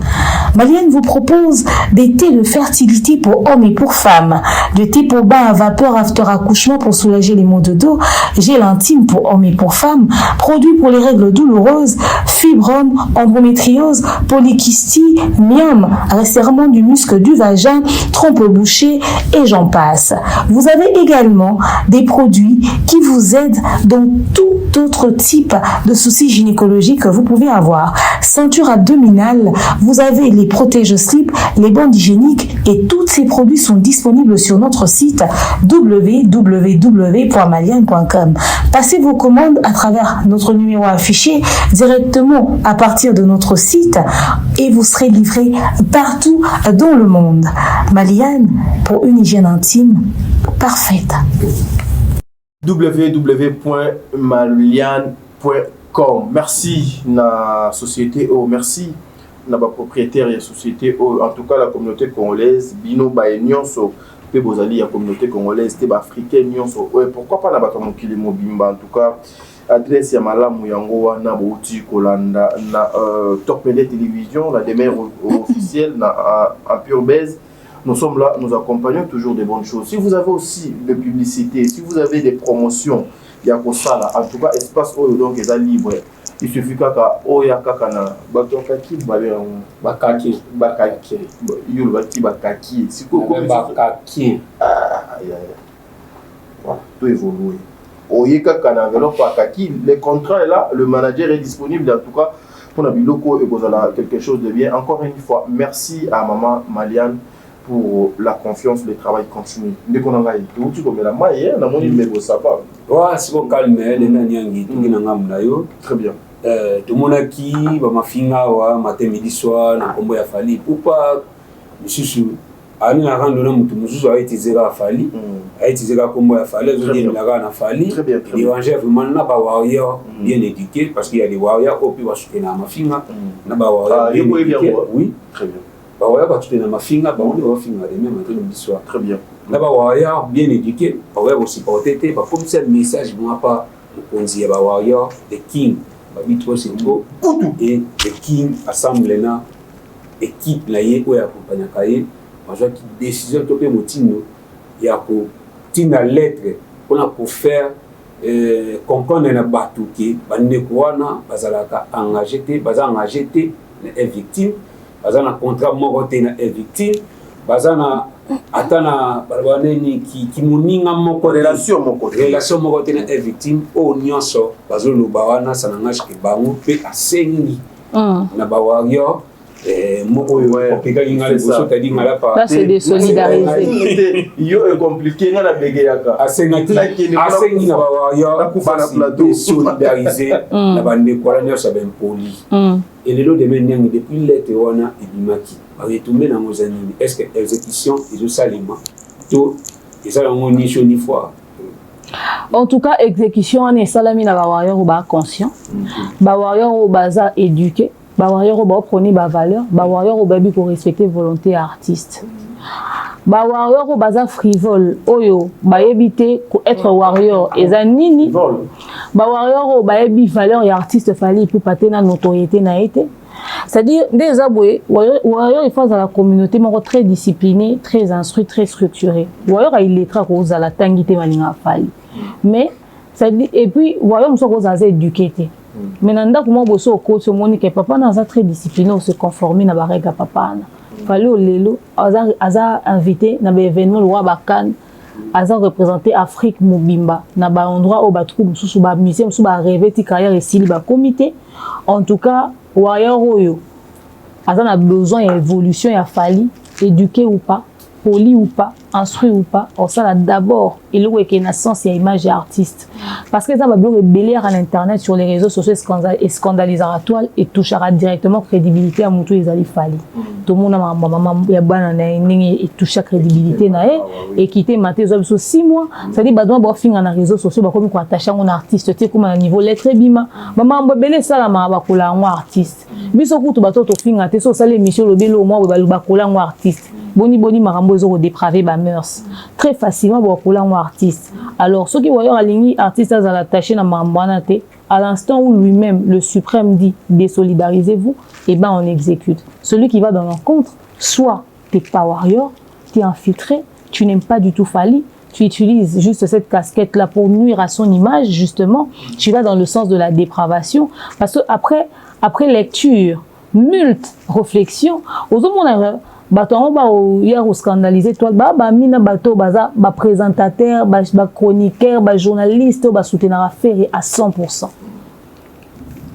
Speaker 5: Maliane vous propose des thés de fertilité pour hommes et pour femmes, de thé pour bain à vapeur after accouchement pour soulager les maux de dos, gel intime pour hommes et pour femmes, produits pour les règles douloureuses, fibromes, endométriose, polykystie, myome, resserrement du muscle du vagin, trompe bouchée et j'en passe. Vous avez également des produits qui vous aident dans tout autre type de soucis gynécologiques que vous pouvez avoir. Ceinture abdominale, vous avez les protège-slip, les bandes hygiéniques et tous ces produits sont disponibles sur notre site www.maliane.com. Passez vos commandes à travers notre numéro affiché directement à partir de notre site et vous serez livré partout dans le monde. Maliane pour une hygiène intime parfaite.
Speaker 3: www.maliane.com. Merci na société O, merci na ba propriétaire ya société O, en tout cas la communauté congolaise bino ba nyonso pe bozali ya communauté congolaise te ba africaine nyonso. Pourquoi pas na ba mokili mobimba, en tout cas adresse ya malamu yango wana bouti kolanda na Top Media télévision, la demeure officielle na en pure base. Nous sommes là, nous accompagnons toujours des bonnes choses. Si vous avez aussi des publicités, si vous avez des promotions, il y a quoi ça là. En tout cas, espace Oyo donc est libre. Il suffit kaka Oya kaka na bakaki bakaki yulu baki bakaki. Si quoi
Speaker 4: bakaki.
Speaker 3: Voilà, tout évolue. Oya kaka na vélo bakaki. Le contrat est là, le manager est disponible en tout cas pour la biloko et vous avez quelque chose de bien. Encore une fois, merci à maman Maliane pour la confiance, le travail continu. Dès qu'on a eu tout, tu connais la maille, on a mon numéro, ça va.
Speaker 4: Ouais, c'est bon, calme, les nanyangi, tout le monde a eu.
Speaker 3: Très bien.
Speaker 4: Tout le monde a qui, ma fille, matin, midi, soir, na combo ya fali. Pourquoi, monsieur, à nous, la randonnée, nous a été zéro à fali, a été zéro à combo ya fali, nous avons la randonnée à fali. Très bien. Les rangers, vraiment, n'a pas warrior bien éduqué, parce qu'il y a des warriors, au plus, on a ma fille, n'a pas warrior bien éduqué. Oui. Très bien. Bawaya batuté na mafinga baonde ba finga de même matin du soir. Très bien. Na bawaya bien éduqué, bawaya aussi porter ba comme ça message moi pas on dit bawaya the king ba bitro singo et the king assemblée na équipe la yé o ya accompagner kaye majo qui décision topé motino ya ko tina lettre pour faire comprendre na batu ki bande ko wana bazalaka engagé baza engagé na victime bazana contrat moko te na victime bazana atana balwaneni ki muninga moko relation moko te na victime o nyonso bazolo bawana sanangash ke bango pe asengi na bawario moko yo opeka ngale boso tadi ngala pa
Speaker 1: ça c'est de solidariser
Speaker 3: yo est compliqué na bege yaka
Speaker 4: asengi na bawario
Speaker 3: na plateau
Speaker 4: solidariser na bande kwa nyonso ben poli. Et les lots de menang depuis l'été on a ebimaki retourner dans nos animes. Est-ce que exécution ils ont salement tout et ça on ni chaud ni froid.
Speaker 1: En tout cas exécution on est salami na ba warrior ou ba conscient ba warrior ou baza éduqué ba warrior ou ba prôner ba valeur ba warrior ou ba bi pour respecter volonté artiste ba warrior ou baza frivole oyo ba éviter être warrior eza nini ba warrior ou ba ebi valeur et artiste fallait pour pater na notoriété na été. C'est-à-dire des aboués warrior il faut dans la communauté mais très discipliné, très instruit, très structuré. Warrior il est très rose à la tangité malinga fali. Mais ça dit et puis warrior nous sommes assez éduqués. Mais nanda comment bosso coach Monique papa na za très discipliné on se conformer na ba règle papa na. Fallait au lelo aza invité na ba événement roi bakan aza représenter Afrique mobimba na ba endroit au batru mususu ba musée mususu ba rêver ti carrière et sili ba comité. En tout cas warrior oyo aza na besoin d'évolution ya fali éduqué ou pas poli ou pas instruit ou pas on ça d'abord il est que naissance et image artiste parce que ça va bien rebeller à l'internet sur les réseaux sociaux et scandalisera toile et touchera directement crédibilité à mutu ezali fali tout le monde a maman ya bana na ningi et toucher crédibilité na et quitter maté zo 6 mois ça dit badwa ba finga na réseaux sociaux ba comme ko attacher un artiste tu comme à niveau lettre bima maman mbele sala ma ba kola un artiste biso kutu bato to finga te so sala émission le belo moi ba kola un artiste boni marambo zo dépraver ba mœurs très facilement ba kola un artiste alors ceux qui voyons aligner artiste à la tâcher na mambana te à l'instant où lui-même le suprême dit désolidarisez-vous et ben on exécute celui qui va dans l'encontre soit t'es pas warrior t'es infiltré tu n'aimes pas du tout Fally, tu utilises juste cette casquette-là pour nuire à son image, justement, tu vas dans le sens de la dépravation. Parce que après lecture, multe réflexion, aux hommes, on va scandaliser toi, mina bato baza ba présentateur, ba chroniqueur, ba journaliste, ba soutenir affaire à 100%.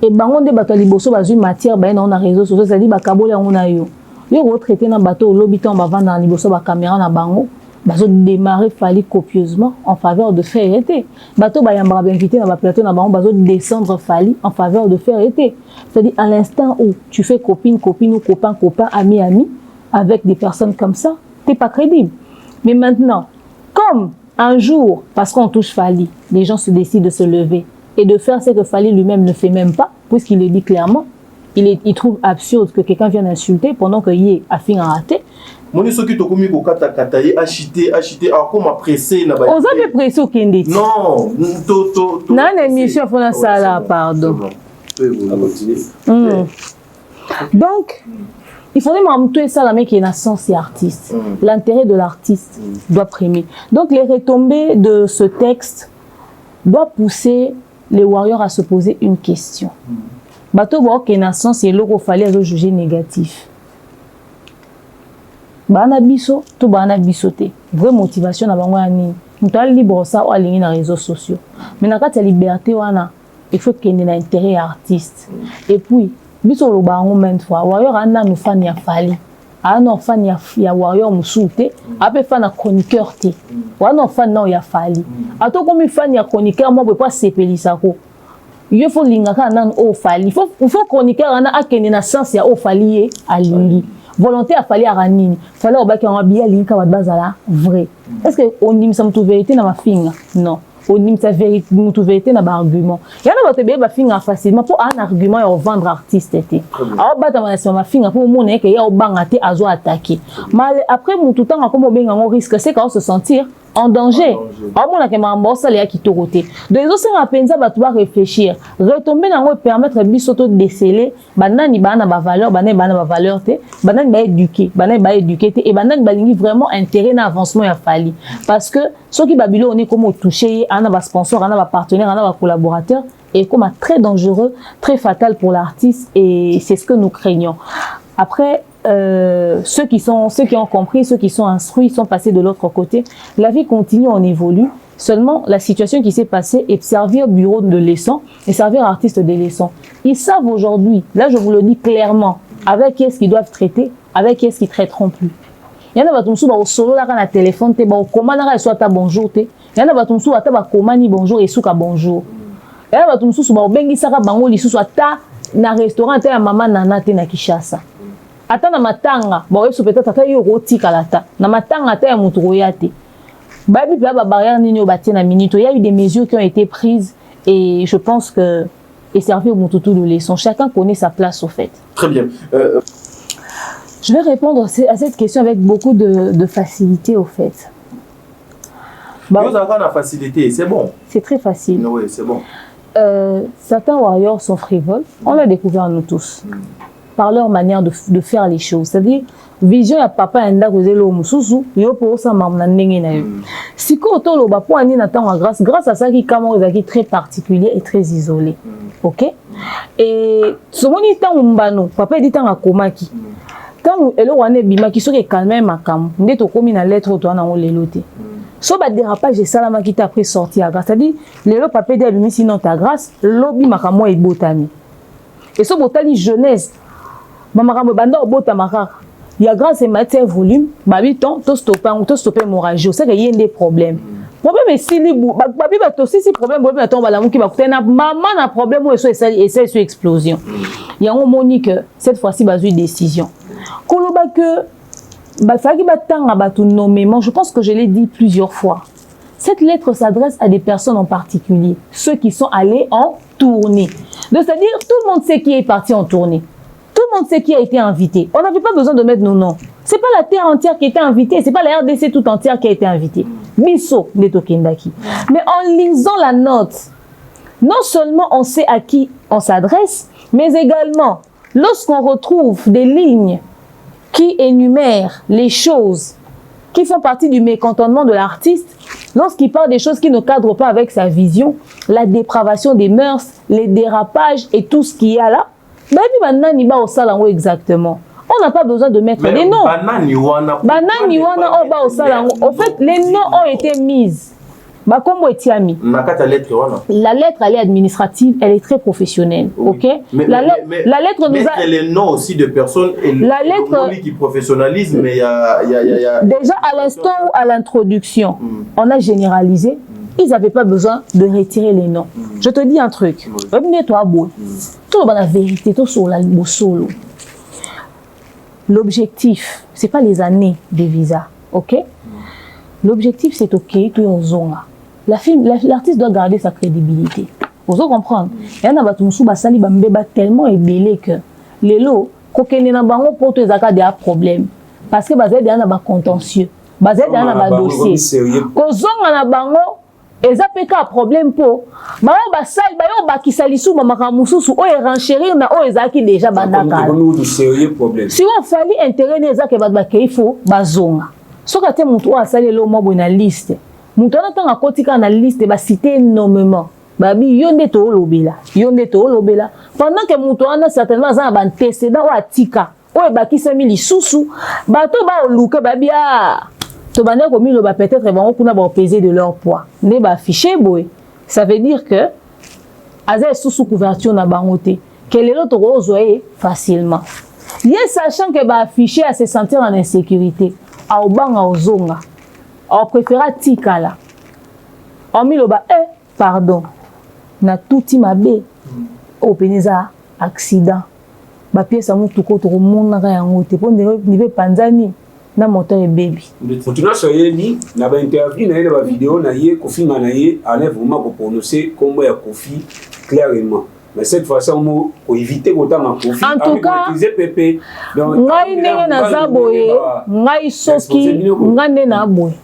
Speaker 1: Et bango de bato liboso bazu matière ba na réseaux sociaux, ça dit ba kabole on a yo. Yo retraité na bato lobiton ba vendre na liboso ba caméra na bango, bazo démarrer Fally copieusement en faveur de faire été. Bato ba yambra ba invité na ba plateau na bango bazo descendre Fally en faveur de faire été. C'est-à-dire à l'instant où tu fais copine ou copain ami avec des personnes comme ça, t'es pas crédible. Mais maintenant, comme un jour, parce qu'on touche Fally, les gens se décident de se lever et de faire ce que Fally lui-même ne fait même pas, puisqu'il le dit clairement, il trouve absurde que quelqu'un vienne insulter pendant que Yé a fini à rater.
Speaker 3: Moni soki to komi ko kata acheter alors comment pressé na ba.
Speaker 1: On a pressé au Kendi.
Speaker 3: Non, to.
Speaker 1: Dans l'émission faut ça là, pardon. Donc il faudrait m'amener ça, la mec qui est sens et artiste. L'intérêt de l'artiste doit primer. Donc, les retombées de ce texte doivent pousser les warriors à se poser une question. Bato bo qui est sens et l'eau fallait le juger négatif. Bana biso, tout bana bisoté. Vraie motivation na bango ani. Nous allons libre ça ou aligner dans les réseaux sociaux. Mais dans la liberté wana, il faut qu'il y ait un intérêt artiste. Et puis biso lo bango maintes fois warrior ana no fan ya Fally ana fan ya warrior musute ape fan na chroniqueur te wana fan na ya Fally ato komi fan ya chroniqueur mo pas sepelisa ko il faut lingaka nan o Fally il faut chroniqueur ana akene na sens ya o Fally alingi volonté a Fally aranini fallait obaki en bien linka wa bazala vrai est-ce que on dit ça mutu vérité na mafinga non on dit ça vérité mutu vérité na ba argument yana ba tebe ba finga facilement pour un argument et vendre artiste été alors ba ta ma finga pour mon que ya obanga te azo attaquer mais après mutu tanga comme benga on risque c'est quand se sentir en danger. Alors, on a que ma bosse aller à qui côté. De les autres pensa ba toi réfléchir, retomber dans le permettre bisoto déceler, banani bana ba valeur, banani bana ba valeur te, banani ba éduquer te et banani ba lingi vraiment intérêt dans avancement ya Fally parce que ceux qui babilo on est comme touché, on a ba sponsor, on a ba partenaire, on a ba collaborateur et comme très dangereux, très fatal pour l'artiste et c'est ce que nous craignons. Après ceux qui ont compris, ceux qui sont instruits, sont passés de l'autre côté. La vie continue, on évolue. Seulement, la situation qui s'est passée est servir bureau de leçon et servir artiste de leçon. Ils savent aujourd'hui, là je vous le dis clairement, avec qui est-ce qu'ils doivent traiter, avec qui est-ce qu'ils traiteront plus. Il y en a qui sont au solo là na téléphone, te ba comment na soit ta bonjour te. Il y en a qui sont ata ba comment ni bonjour et souka bonjour. Il y en a qui sont ba bengi saka bango li soit ta na restaurant te ya mama nana te na Kishasa. Ata na matanga ba yeso peut-être ata yo roti kalata na matanga ata ya mutu royate babi ba barrière nini o batie na minute il y a eu des mesures qui ont été prises et je pense que et servir au mutu de leçon chacun connaît sa place au fait.
Speaker 3: Très bien.
Speaker 1: Je vais répondre à cette question avec beaucoup de facilité au fait.
Speaker 3: Vous avez la facilité, c'est bon.
Speaker 1: C'est très facile.
Speaker 3: Oui, c'est bon.
Speaker 1: Certains warriors sont frivoles, on l'a découvert nous tous. Par leur manière de faire les choses. C'est-à-dire, vision ya papa enda kozelo mususu, yo po sa mamna ndenge na yo. Siko to lo ba po ani na tango grâce à ça qui kamo ezaki très particulier et très isolé. OK? Et somoni tango mbano, papa dit tango akomaki. Tango elo wane bimaki soki calmer makam, nde to komi na lettre to na lelo te. So ba dérapage et salama qui t'a pris sorti à grâce. C'est-à-dire, lelo papa dit bimi sinon ta grâce, lobi makamo e botami. Et so botali jeunesse Maman banda obota makaka. Il y a grâce à matière volume, babi ton to stopper hémorragie, c'est qu'il y a des problèmes. Problème est si libre, babi ba to si problème na ton balamu qui ba kutena maman na problème ou c'est sur explosion. Il y a un monique cette fois-ci bazu décision. Koloba que ba faki ba tanga ba tout nommément, je pense que je l'ai dit plusieurs fois. Cette lettre s'adresse à des personnes en particulier, ceux qui sont allés en tournée. C'est-à-dire tout le monde sait qui est parti en tournée. Tout le monde sait qui a été invité. On n'avait pas besoin de mettre nos noms. C'est pas la terre entière qui a été invitée, c'est pas la RDC tout entière qui a été invitée. Bisso de Tokendaki. Mais en lisant la note, non seulement on sait à qui on s'adresse, mais également lorsqu'on retrouve des lignes qui énumèrent les choses qui font partie du mécontentement de l'artiste lorsqu'il parle des choses qui ne cadrent pas avec sa vision, la dépravation des mœurs, les dérapages et tout ce qu'il y a là. Exactement. On n'a pas besoin de mettre les noms. En fait, les noms ont été mis. La lettre, elle est administrative, elle est très professionnelle. Oui. Ok. La lettre nous a.
Speaker 3: Les noms aussi de personnes et
Speaker 1: la lettre
Speaker 3: qui professionnalise, mais il y a.
Speaker 1: Déjà à l'instant ou à l'introduction, on a généralisé. Ils n'avaient pas besoin de retirer les noms. Je te dis un truc. Tout la vérité, tout sur la solo. L'objectif, c'est pas les années de visa, ok? L'objectif, c'est ok, tout en zone. L'artiste doit garder sa crédibilité. Vous comprenez? Il y en a tellement ébélé que les lots, quand il y a des problèmes, parce que il y a des contentieux, il y a des dossiers. Quand il y a des problèmes pour déjà si on fallait intérêt il faut bazonga so ka te mutu asali lo mo na liste mutu na tanga kotika na liste ba citer nommément babi yonde to lobela pendant que mutu ana certainement za ba antécédent o atika o ebakisa mili susu bato ba oluka babi to bana ko milo ba peut-être ba kuna ba peser de leur poids ne ba afficher boy ça veut dire que aza sous couverture na bangote que les autres ozoe facilement yes sachant que ba afficher à se sentir en insécurité a obanga ozonga a préféra tikala o milo ba pardon na touti mabe o peneza accident ba pièce mutu ko to mona ka yangote po nive panzani na moto e baby
Speaker 4: mutuna soyeli na ba interview na ba vidéo na ye Kofi na ye allait vraiment ko prononcer comme ya Kofi clairement mais cette fois-ci on mot pour éviter autant ma Kofi
Speaker 1: en tout cas
Speaker 4: Pepe
Speaker 1: donc ngai ndenge na zaboye ngai soki ngande na boye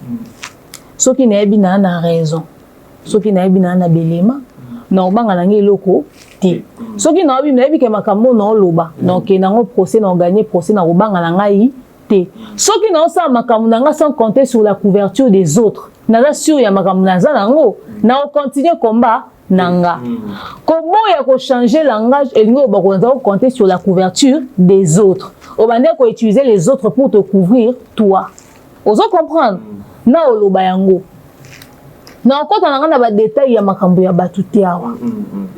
Speaker 1: soki na yebi na raison soki na yebi na belema na obanga na ngi loko ti soki na yebi ke makambo na loba donc na ngo procès na gagner procès na obanga na ngai. Soki na osa makambo nanga sans compter sur la couverture des autres. Naza sûr ya makambo naza nango na continuer combat nanga. Comment ya ko changer langage et ngo ba ko compter sur la couverture des autres. O bande ko utiliser les autres pour te couvrir toi. Ozo comprendre na oloba yango. Na ko tanga na ba détail ya makambo ya batuté awa.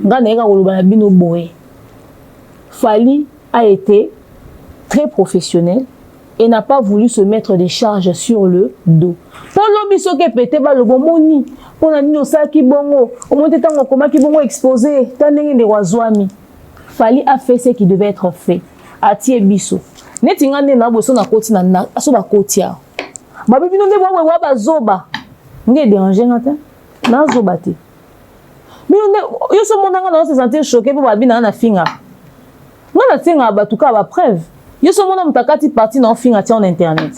Speaker 1: Ngana eka oloba na bino boye. Fally a été très professionnel et n'a pas voulu se mettre des charges sur le dos. Pour l'obiso ke pété ba le bomoni, pour na nino sa ki bongo, au monte tango koma ki bongo exposé, tanenge de wazwami. Fally a fait ce qui devait être fait. Atie biso. Neti ngande na boso na koti na aso ba kotia. Ba bibino ne wa ba zoba. Nge déranger ngata. Na zoba te. Bino ne yo so monanga na se sentir choqué pour ba bina na finga. Ngana tinga ba tuka ba preuve. Yo so mona mutakati parti na finga ti en internet.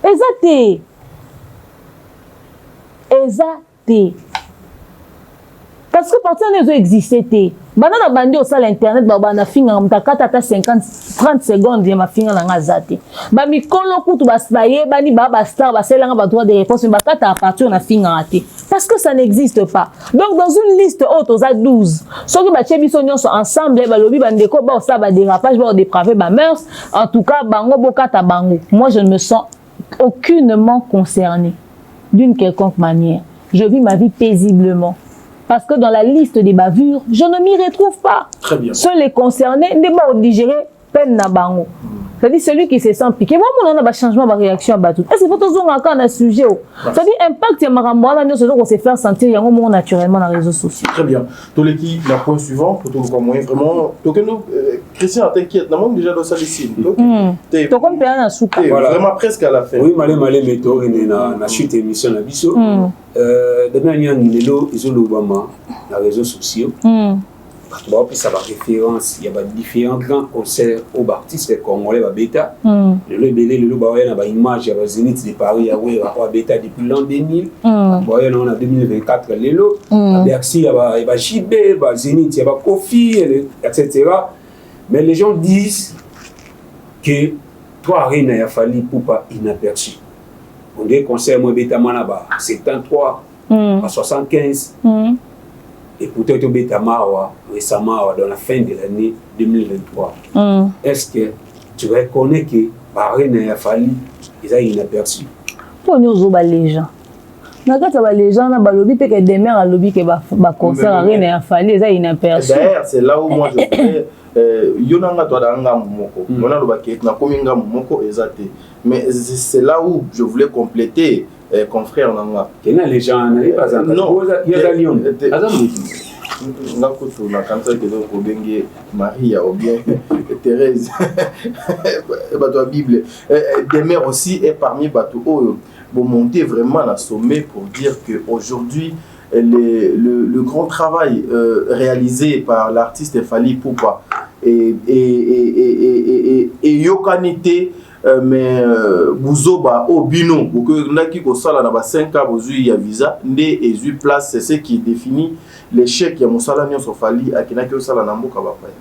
Speaker 1: Exacté. Parce que parti na zo existé. Banana bandi au sala internet ba bana finga mutakata ta 30 secondes ya mafinga na ngazate. Ba mikolo kutu basaye bani ba star ba selanga ba droit de réponse ba kata à partir na finga até. Parce que ça n'existe pas. Donc dans une liste haute aux 12, ceux qui battent biso nyonso ensemble ba lobi bandeko ba ça ba dérapage ba dépraver ba mœurs, en tout cas bango bokata bango. Moi je ne me sens aucunement concernée d'une quelconque manière. Je vis ma vie paisiblement. Parce que dans la liste des bavures, je ne m'y retrouve pas.
Speaker 3: Très bien.
Speaker 1: Seuls les concernés ne pas digérer peine na bango. C'est-à-dire celui qui se sent piqué. Moi, on a un changement de réaction à Batou. Est-ce qu'il faut toujours encore un sujet? C'est-à-dire impact, on se faire sentir naturellement dans les réseaux sociaux.
Speaker 3: Très bien. Tous les qui, le point suivant, pour tout le moyen, vraiment, donc nous, Christian, t'inquiète, nous avons déjà dans sa liste.
Speaker 1: Tu comme un soupe.
Speaker 3: Vraiment presque à la fin.
Speaker 4: Oui, malé, météo, na chute émission na biso. Demain, il y a un niveau, ils ont l'Obama, les réseaux sociaux. Bon, puis ça va référence, il y a différents grands concerts aux artistes congolais, bêta. Le belé, le baoyen, il y a une image, il y a Zénith de Paris, il y a bêta depuis l'an 2000. Baoyen, on a 2024, Lélo. Bercy, il y a JB, Zénith, il y a Kofi, etc. Mais les gens disent que toi Rina ya Fally Ipupa inaperçu. On dit concert moi Betamana ba 73 à 75 et peut-être Betamawa récemment dans la fin de l'année 2023. Est-ce que tu reconnais que Rina ya Fally ils ont inaperçu?
Speaker 1: Pour nous les gens. Les gens balobi pe que demain à lobby que ba concert Rina ya Fally ils ont inaperçu.
Speaker 3: D'ailleurs, c'est là où moi je voulais yonanga to danga moko. Mona lo baket na kominga moko ezate. Mais c'est là où je voulais compléter confrère nanga.
Speaker 4: Kena les gens n'arrivent pas à
Speaker 3: non,
Speaker 4: il y a Lyon.
Speaker 3: Ngakoto na kansa que donc obenge Maria ou bien Thérèse. Bato Bible. Des mères aussi est parmi bato oyo pour monter vraiment à sommet pour dire que aujourd'hui le grand travail réalisé par l'artiste Fally Ipupa et yokanité mais buzoba obino que naki ko sala na ba 5 ans bozui ya visa ndé ezu place c'est ce qui définit l'échec ya musala nyonso Fally akinaki osala na mboka ba paya.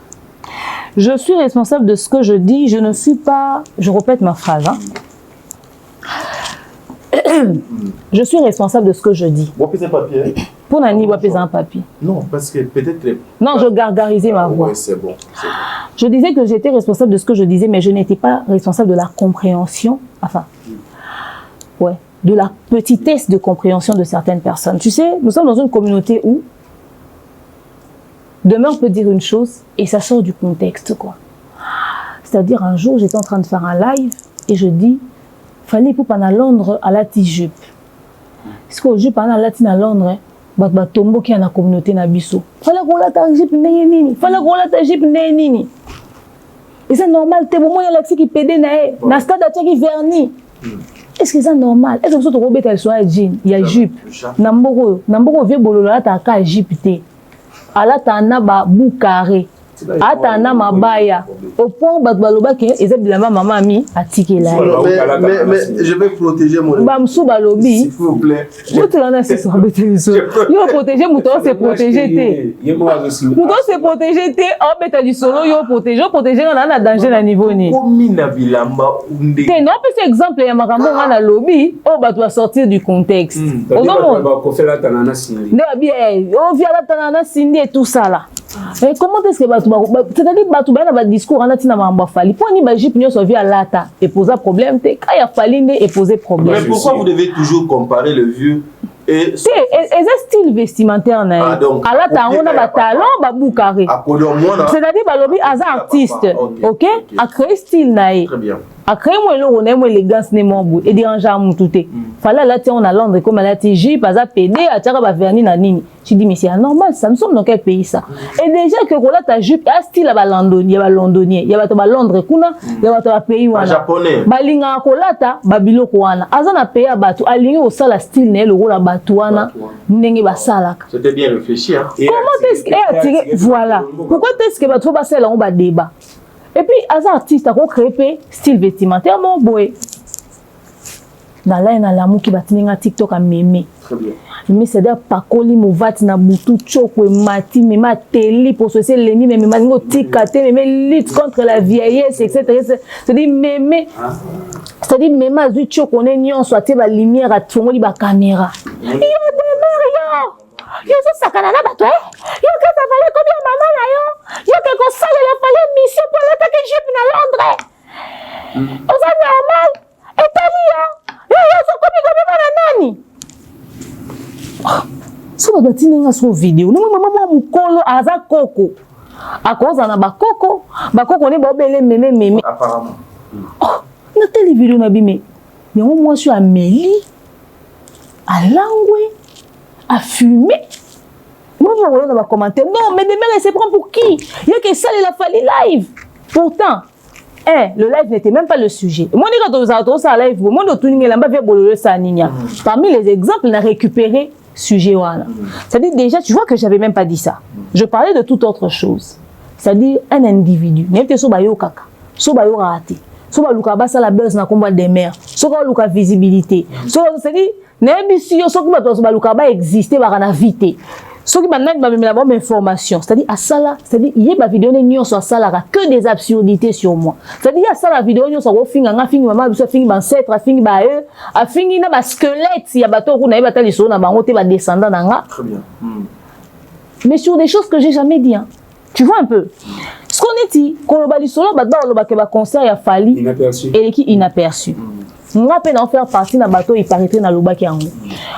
Speaker 1: Je suis responsable de ce que je dis, je ne suis pas, je répète ma phrase hein. Je suis responsable de ce que je dis.
Speaker 3: Vous avez un papier?
Speaker 1: Pour Nani, vous avez un papier?
Speaker 3: Non, parce que peut-être...
Speaker 1: Non, je gargarisais ma voix.
Speaker 3: Oui, c'est bon.
Speaker 1: Je disais que j'étais responsable de ce que je disais, mais je n'étais pas responsable de la compréhension, enfin, ouais, de la petitesse de compréhension de certaines personnes. Tu sais, nous sommes dans une communauté où demain on peut dire une chose et ça sort du contexte, quoi. C'est-à-dire, un jour, j'étais en train de faire un live et je dis Fally Ipupa à Londres à la jupe. Est-ce que jupe à la à Londres, bah tombo qui a la communauté na biso. Fallait qu'on la ta jupe nini. Fallait qu'on la ta jupe nini. Et c'est normal. T'es bon, il y a l'accès qui pédé nae. Na stade à qui verni. Est-ce que c'est normal? Est-ce que vous robez tel soit jean, il y a jupe. Namboro vieux bololo la ta ka jupe té. Ala ta na ba bou carré. Atana mabaya au point baloba que ezab la maman ami atiki là
Speaker 3: mais je vais protéger mon
Speaker 1: bamsou balobi
Speaker 3: s'il vous plaît
Speaker 1: je te rends assez sur betezo yo protéger mouton c'est protéger té mouton c'est protéger té en beta du solo yo protéger on a danger na niveau ni
Speaker 3: komina bilamba unde
Speaker 1: té non parce exemple ya makambo na lobby on va doit sortir du contexte
Speaker 4: on va ko faire la tanana sindi
Speaker 1: ne bien on vient la tanana sindi et tout ça là. Mais comment est-ce que c'est-à-dire que tu as un discours en latin à Fally pour ni baji pignon sauver à lata et poser problème quand il y a Fally et poser problème.
Speaker 3: Mais pourquoi vous devez toujours comparer le vieux et
Speaker 1: c'est style vestimentaire na donc à lata on a talon ba boucaré c'est-à-dire balobi as artiste OK a créé style na
Speaker 3: très bien
Speaker 1: a créé moi on aime élégance ne mon bout et déranger à mon touté fallait là on a Londres comme la TJ pas à PD à tira ba verni na nini tu dis mais c'est normal ça nous sommes dans quel pays ça et déjà que là ta jupe a style à londonien il y a ba Londres kuna il y a ba pays wana
Speaker 3: japonais
Speaker 1: ba linga kolata ba biloko wana azana pays à batu alingi au sala style ne le rôle à batu wana ndenge ba salaka
Speaker 3: c'était bien réfléchi hein
Speaker 1: comment est-ce que voilà pourquoi est-ce que batu ba sala on ba débat. Et puis, as artiste, a créé style vestimentaire, mon boy. Na la na la mou qui batini nga TikTok a mémé.
Speaker 3: Très bien.
Speaker 1: Mais c'est d'ailleurs pas colis mouvati na boutou choko mati mais ma télé pour ce c'est l'ennemi mais ma ngo tikate mais lutte contre la vieillesse etc. C'est-à-dire mémé. C'est-à-dire mémé azu choko ne nyon soit ba lumière à tongo li ba caméra. Yo yo yo ça sakana na bato yo ka ça valait combien maman na yo yo que ko ça il fallait mission pour la que jupe na Londres on ça normal et tali yo so komi na nani so ba tinga so vidéo no mama mukolo aza koko akoza na bakoko ne ba obele meme
Speaker 3: apparemment
Speaker 1: na tele vidéo na bimé yango moi sur Amélie à Langwe à fumer. Moi, je vais commenter. Non, mais demain, elle se prend pour qui? Il y a que ça, il a fallu live. Pourtant, le live n'était même pas le sujet. Moi, quand on a ça live, moi, parmi les exemples, on a récupéré sujet. C'est-à-dire, déjà, tu vois que je n'avais même pas dit ça. Je parlais de toute autre chose. C'est-à-dire, un individu. Même si on a kaka, si on a raté, si on a la buzz, on a combat des mers, si on a visibilité, c'est-à-dire, même si on a existé, on a vite. Ce qui m'a donné la bonne information, c'est-à-dire à ça là, c'est-à-dire il y a ma vidéo sur ça là que des absurdités sur moi. C'est-à-dire à ça la vidéo sur au fin nga fin maman biso fin ancêtre fin ba eux, a fin na ba squelette ya bato ko na ba tali so na bango te ba descendant nga.
Speaker 3: Très bien.
Speaker 1: Mais sur des choses que j'ai jamais dit hein. Tu vois un peu. Ce qu'on est dit, quand on va solo ba ba ke ba concert ya Fally
Speaker 4: inaperçu.
Speaker 1: Et qui inaperçu. Nga pe na faire partie na bateau il paraîtrait na loba ki yango.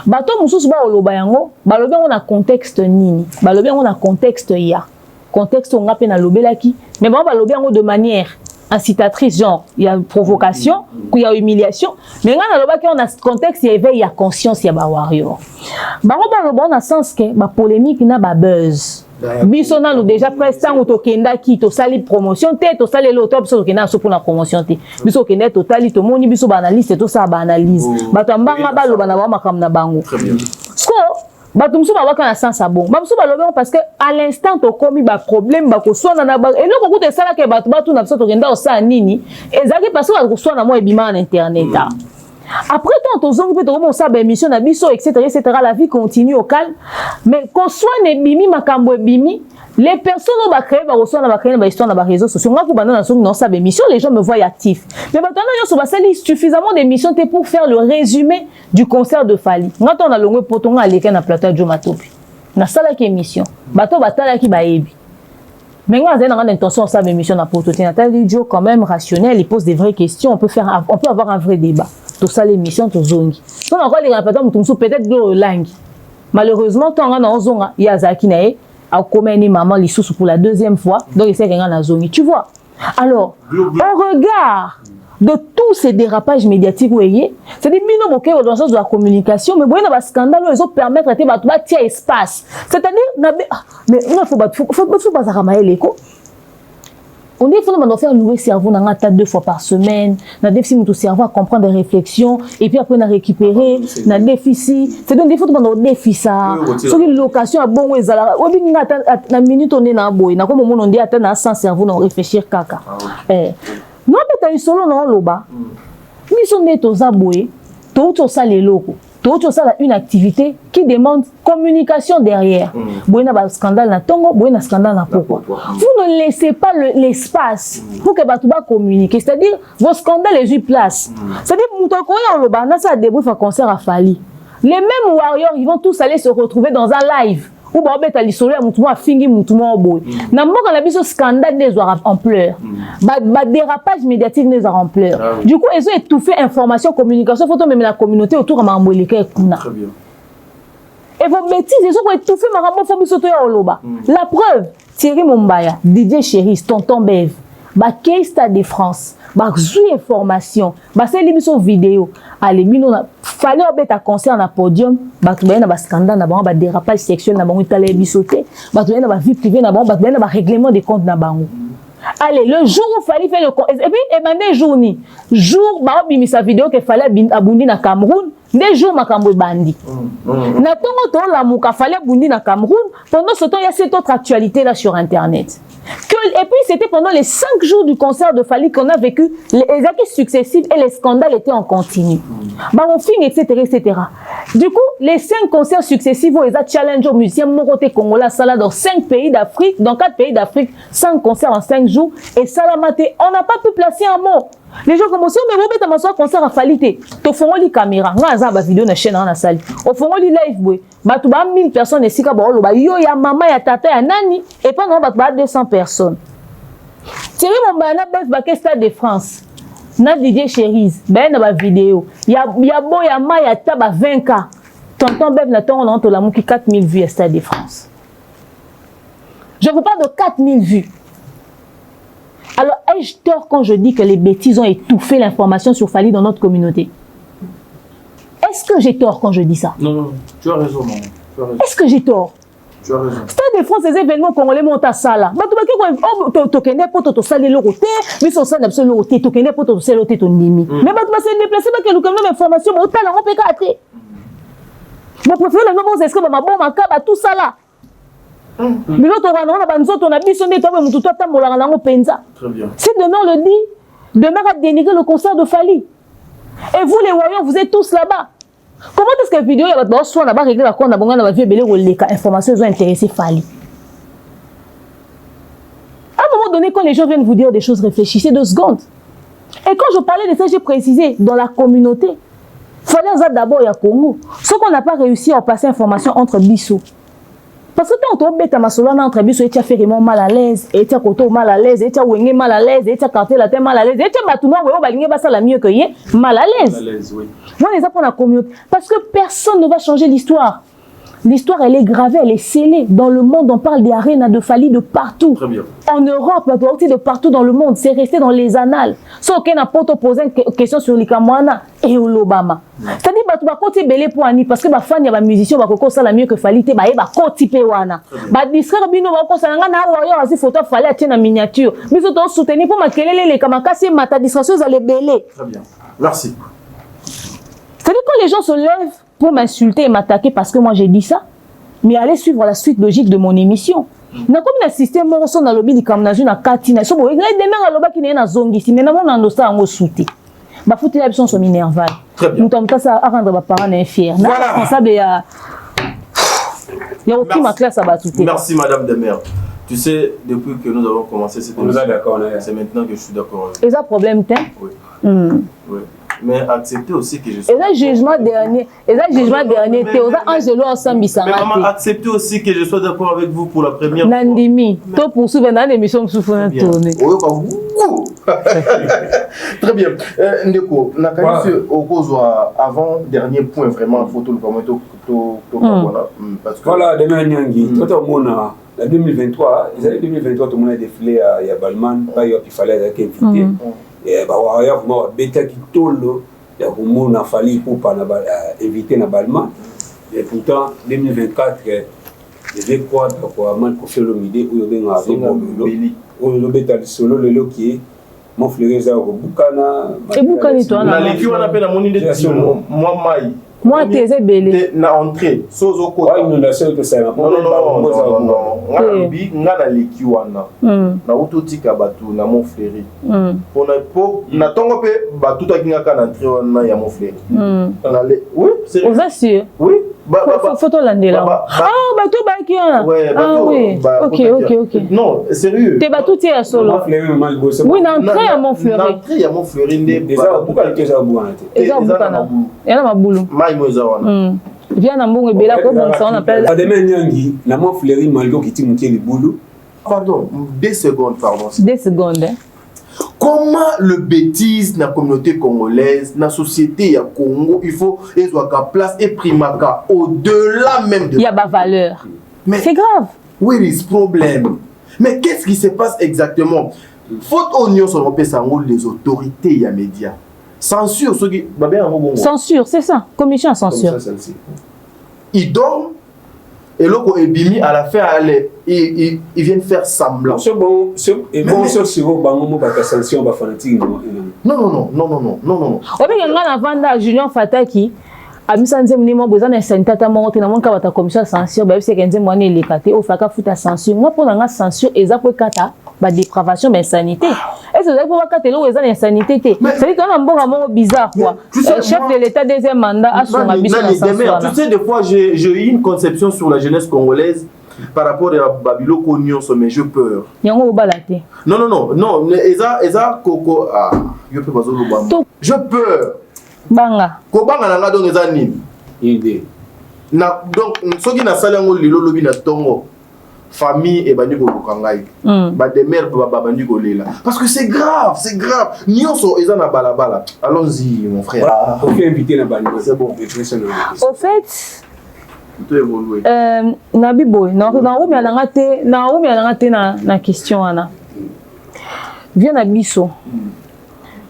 Speaker 1: Bateau mususu ba loba yango, ba loba on a contexte nini. Ba loba on a contexte ya. Contexte nga pe na lobelaki, mais ba loba yango de manière incitatrice genre il y a provocation, il y a humiliation, mais nga na loba ki on a contexte il y a éveil, il y a conscience, il y a ba warrior. Ba loba on a sens que ba polémique na ba buzz. Biso na nous déjà presque tant autokenda ki to sali promotion te to sali le top so kena so pour la promotion te biso kenda totali to moni biso ba analyse to sa ba analyse bato mbanga ba loba na ba makam na bango so bato muso ba waka na sens bon ba muso ba loba parce que à l'instant to komi ba problème ba ko sona na ba et loko ko te sala ke bato na biso to kenda o sa nini ezaki parce que ba ko sona mo ebima na internet. Après tant aux hommes peut commencer à émission na biso etc. La vie continue au calme mais qu'on soit ne bimi makambo bimi les personnes va créer va recevoir va créer va histoire na réseaux sociaux moi pour bandana sur non ça émission les gens me voient actif mais maintenant yo va sali suffisamment d'émissions pour faire le résumé du concert de Fally quand on a longue potonga aller na plateau de Matopi na sala ki émission bato batala ki baebi mais moi j'ai une intention ça émission na pototé Nathalie Dio quand même rationnel il pose des vraies questions on peut avoir un vrai débat tout ça l'émission tout zongi on encore les répétons tout peut-être de langue malheureusement tant on a zonga il y a Zaki nae a commis maman les sous pour la deuxième fois donc il sait qu'il y a la zongi tu vois alors au regard de tous ces dérapages médiatiques voyez c'est des minons OK dans le sens de la communication mais bon il y a un scandale ils ont permettre à tiens espace c'est-à-dire mais il faut pas ça ramailler l'écho. On dit qu'il faut faire louer le cerveau dans la tête 2 fois par semaine. On a déficit de cerveau à comprendre des réflexions et puis après on a récupéré. On a déficit. C'est donc des fois on a déficit. Sur une location à bon ouais ça. On dit na minute on est na boy. Na comme on dit attendre sans cerveau on réfléchir caca. Non peut-être solo non loba. Ni son net aux aboyés. Tout ça les locaux. Tout ça une activité qui demande communication derrière. Boy na scandale na tongo, boy na scandale na pourquoi. Vous ne laissez pas l'espace pour que Batouba communique. C'est-à-dire vos scandales les eu place. C'est-à-dire Moutoko ya loba na ça débrief un concert à Fally. Les mêmes warriors ils vont tous aller se retrouver dans un live. Ou ba beta lisolo ya mutumo afingi mutumo boy. Na mboka na biso scandale des ampleur. Ba dérapage médiatique des ampleur. Du coup ils ont étouffé information communication photo même la communauté autour de Mambolika et Kuna. Très bien. Et vos bêtises ils ont étouffé marambo fo biso to ya oloba. La preuve Thierry Mumbaya, Didier Chéris, Tonton Bev, ba Stade de France, ba zou information, ba c'est l'émission vidéo. Allez, bino na fallait obeta concert na podium, ba tu na ba scandale na ba dérapage sexuel na bango tala bisoté, ba tu na ba vie privée na ba na ba règlement des comptes na bango. Allez, le jour où Fally fait le et puis emané journée, jour ba bimisa vidéo que Fally abundi na Cameroun, des jours makambo bandi. Na tongo to la muka Fally abundi na Cameroun, pendant ce temps il y a cette autre actualité là sur internet. Et puis c'était pendant les 5 jours du concert de Fally qu'on a vécu les acquis successifs et les scandales étaient en continu. Bah on film etc. Du coup les 5 concerts successifs où ils ont challenge aux musiciens moroté congolais sala dans 5 pays d'Afrique, dans 4 pays d'Afrique, 5 concerts en 5 jours et Salamate on n'a pas pu placer un mot. Les gens commencent mais vous mettez un concert à Fally to font les caméras ngaza ba vidéo na chaîne na salle au fond les live boy batu ba 1000 personnes ici ka ba loba yo ya mama ya tata ya nani et pas non batu ba 200 personnes. Thierry Mumbaya na bef ba Stade de France na Didier Chéris ben na ba vidéo ya boya ma ya taba 20k tonton bef na tongo na to la muki 4000 vues à Stade de France. Je vous parle de 4000 vues. Alors, ai-je tort quand je dis que les bêtises ont étouffé l'information sur Fally dans notre communauté? Est-ce que j'ai tort quand je dis ça?
Speaker 3: Non, tu as raison, maman. Tu as raison.
Speaker 1: Est-ce que j'ai tort?
Speaker 3: Tu as raison.
Speaker 1: Stade de France, ces événements congolais montent à ça là. Tu connais pas ton salle le roté, mais son salle absolument roté, tu connais pas ton salle roté ton nimi. Mais tu vas se déplacer parce que nous comme information, mais au talent on peut cater. Mon préféré le nom c'est ce que ma bon ma caba tout ça là. Mais l'autre on a banzoto on a bisonné toi mais tout toi tambola na penza.
Speaker 3: Très bien.
Speaker 1: Si demain on le dit, demain on va dénigrer le concert de Fally. Et vous les voyants, vous êtes tous là-bas. Comment est-ce que la vidéo il va soit là-bas régler la compte d'abord on va vie belé les informations ils ont intéressé Fali. À un moment donné quand les gens viennent vous dire des choses réfléchissez 2 secondes. Et quand je parlais de ça j'ai précisé dans la communauté. Fallait ça d'abord il y a Congo. Ce qu'on n'a pas réussi à passer information entre Bissou. Parce que quand on bête à Masolana entre Bissou, et tu as fait vraiment mal à l'aise, et tu as Koto mal à l'aise, et tu as Wengé mal à l'aise, et tu as Carté la tête mal à l'aise, et tu as Batouma, Wengé Bassa la mieux que yé, mal à l'aise.
Speaker 3: Oui.
Speaker 1: Moi, les apprendre la communauté. Parce que personne ne va changer l'histoire. L'histoire, elle est gravée, elle est scellée. Dans le monde, on parle des arènes de Fali de partout.
Speaker 3: Très bien.
Speaker 1: En Europe, de partout dans le monde. C'est resté dans les annales. Sauf qu'on n'a pas posé une question sur l'Ikamwana et l'Obama. C'est-à-dire que tu vas belé pour Annie parce que les fans, il y a des musiciens qui sont mieux que Fali. Tu vas continuer wana. Distraire bino ba ça nga na wa yo photo Fali a tient en miniature. Mais tu dois soutenir pour makelele les kamakasi mata distraction za les belé.
Speaker 3: Très bien. Merci.
Speaker 1: C'est-à-dire quand les gens se lèvent pour m'insulter et m'attaquer parce que moi j'ai dit ça, mais allez suivre la suite logique de mon émission. Na comme un système mo so na lobi di kam na juna katina so bo ngai demain aloba ki na zongi si mais na mona ndosa ngo souté. Ba fouti la biso so minerval. Nous tombe ça à rendre ba parents infiers. Na responsable ya aucune ma classe à batouter.
Speaker 3: Merci madame Demer. Tu sais depuis que nous avons commencé cette émission. C'est maintenant que je suis d'accord.
Speaker 1: Et ça problème t'es?
Speaker 3: Oui. Oui. Mais accepter aussi que je
Speaker 1: suis. Et ça jugement dernier, t'es aux Angelo ensemble
Speaker 3: mais maman accepter aussi que je sois d'accord avec vous pour la première
Speaker 1: fois. Nandimi, toi poursuivre dans l'émission souffrant tourner.
Speaker 3: Très bien. Ndeko, nakani au cause avant dernier point vraiment photo le commento
Speaker 4: parce que voilà demain nyangi toi mona en 2023, les années 2023 tout le monde a défilé à Balman, pas il fallait être invité. Et bah ouais vraiment bêta qui tolo il y a vraiment n'a fallu pour pas inviter na Balman et pourtant 2024 je vais quoi pour man ko faire le midi où il y a un bêta solo le lo qui mon frère za ko bukana
Speaker 1: et bukani toi
Speaker 3: na l'équipe on appelle mon idée moi mai
Speaker 1: moi t'es belé
Speaker 3: na entrée sozo ko
Speaker 4: inondation que ça
Speaker 3: non ngana leki wana na utotika batu na mon frère pona po na tongo pe batu takinga na entrée wana ya mon frère na le oui c'est
Speaker 1: on va sûr oui photo landela batu ba ki wana ah oui OK
Speaker 3: non sérieux
Speaker 1: te batu ti ya solo oui na entrée ya mon frère
Speaker 3: na entrée ya mon frère ndé
Speaker 4: déjà buka ke za buana te
Speaker 1: eza bukana yana mabulu
Speaker 3: moza wana
Speaker 1: vient na mbongo bela ko bon ça on appelle
Speaker 4: demain nyangi na mon fleury malgo qui ti mutie libulu
Speaker 3: pardon 2 secondes pardon
Speaker 1: 2 secondes
Speaker 3: comment le bêtise na communauté congolaise na société ya Congo il faut ezwaka place et primaka au-delà même de
Speaker 1: il y a ba valeur mais c'est grave
Speaker 3: where is problem mais qu'est-ce qui se passe exactement faute oignon sur les autorités ya médias censure ceux qui
Speaker 1: censure c'est ça commission à censure
Speaker 3: ils dorment et l'autre est bimi à la fin ils viennent faire semblant
Speaker 4: c'est bon et bon sur bango ba censure ba fanatique
Speaker 3: non
Speaker 1: obi ngana vanda Junior Fataki amisanze munimo bozana sanitata mo te na monka bata commission censure ba bise kenze mwana elekate o faka futa censure moi pour nga censure eza ko kata ba dépravation ba insanité est-ce que vous avez lo eza insanité té c'est dire qu'on a mboka mo bizarre quoi chef de l'état deuxième mandat a son abisso censure
Speaker 3: tu sais des fois j'ai eu une conception sur la jeunesse congolaise par rapport à Babilo Konyon mais je peur
Speaker 1: yango obalate
Speaker 3: non eza koko yo pe bazolo bamba je peur
Speaker 1: banga
Speaker 3: ko banga na donc eza nini
Speaker 4: idée
Speaker 3: na donc soki na sala ngo lilo lobi na tongo famille et bandi ko kangai ba de mère ba bandi ko lela parce que c'est grave nyonso eza na balabala allons-y mon frère
Speaker 4: OK inviter na bandi
Speaker 3: c'est bon
Speaker 1: au fait
Speaker 3: tout évoluer
Speaker 1: nabi boy na umi alanga te na question ana vient na biso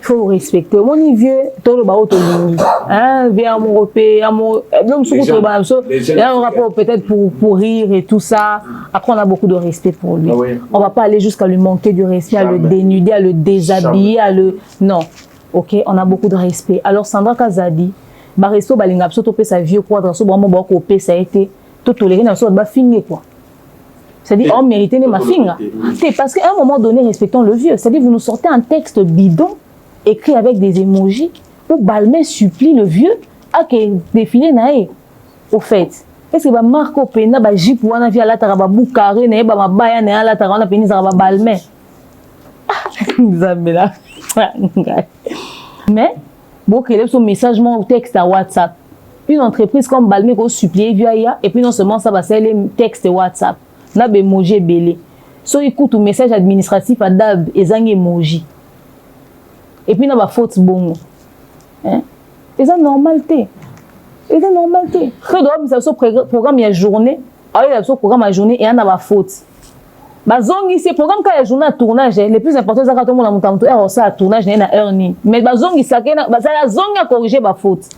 Speaker 1: il faut respecter mon vieux tout le bateau ligne hein viens mon repé amour donc surtout le bateau il y a un rapport peut-être pour rire et tout ça après on a beaucoup de respect pour lui on va pas aller jusqu'à lui manquer du respect à le dénuder à le déshabiller à le non OK on a beaucoup de respect alors Sandra Kazadi ba resto balinga biso to pe sa vieux quadre so bon ba ko pe ça a été tout tolérer na so ba finir quoi. C'est-à-dire on méritait ne ma finga. C'est parce qu'à un moment donné respectons le vieux, c'est-à-dire vous nous sortez un texte bidon écrit avec des emojis où Balmain supplie le vieux ake défilé nae au fait est-ce que ba marque au pena ba jupe wana via la tara ba boucaré na ba mabaya na la tara wana peni za ba balmain Zamela mais bon qu'il son message mon texte à WhatsApp une entreprise comme Balmain ko supplier via et puis non seulement ça va c'est les textes WhatsApp na be emoji belé so écoute message administratif à dab ezang emoji et puis na ba faute bongo hein c'est ça normalité c'est ça normalité que doit ça so programme ya journée ah il a so programme à journée et on a ba faute bazongi c'est programme quand ya journée à tournage le plus important c'est quand tout le monde monte heure ça tournage na heure ni mais bazongi ça que ba ça la zongi à corriger ba faute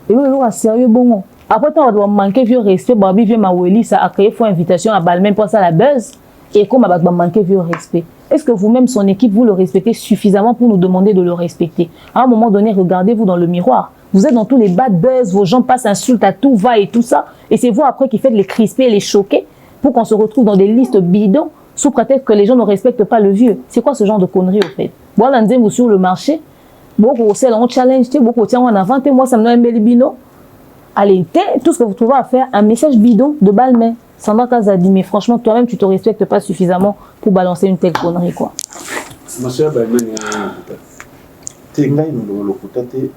Speaker 1: et le lourd sérieux bon après on doit manquer vieux respect babi vieux maweli ça a créé fois invitation à Balmain pour ça la buzz et comme va manquer vieux respect. Est-ce que vous-même, son équipe, vous le respectez suffisamment pour nous demander de le respecter? À un moment donné, regardez-vous dans le miroir. Vous êtes dans tous les bad buzz, vos gens passent insultes à tout va et tout ça. Et c'est vous après qui faites les crisper et les choquer pour qu'on se retrouve dans des listes bidons sous prétexte que les gens ne respectent pas le vieux. C'est quoi ce genre de conneries au fait? Bon, là, vous sur le marché, beaucoup c'est un challenge, beaucoup tiens en avant, moi ça me donne un bel bino. Allez, tout ce que vous trouvez à faire, un message bidon de Balmain. Sandra Kazadi, mais franchement, toi-même, tu te respectes pas suffisamment pour balancer une telle connerie, quoi.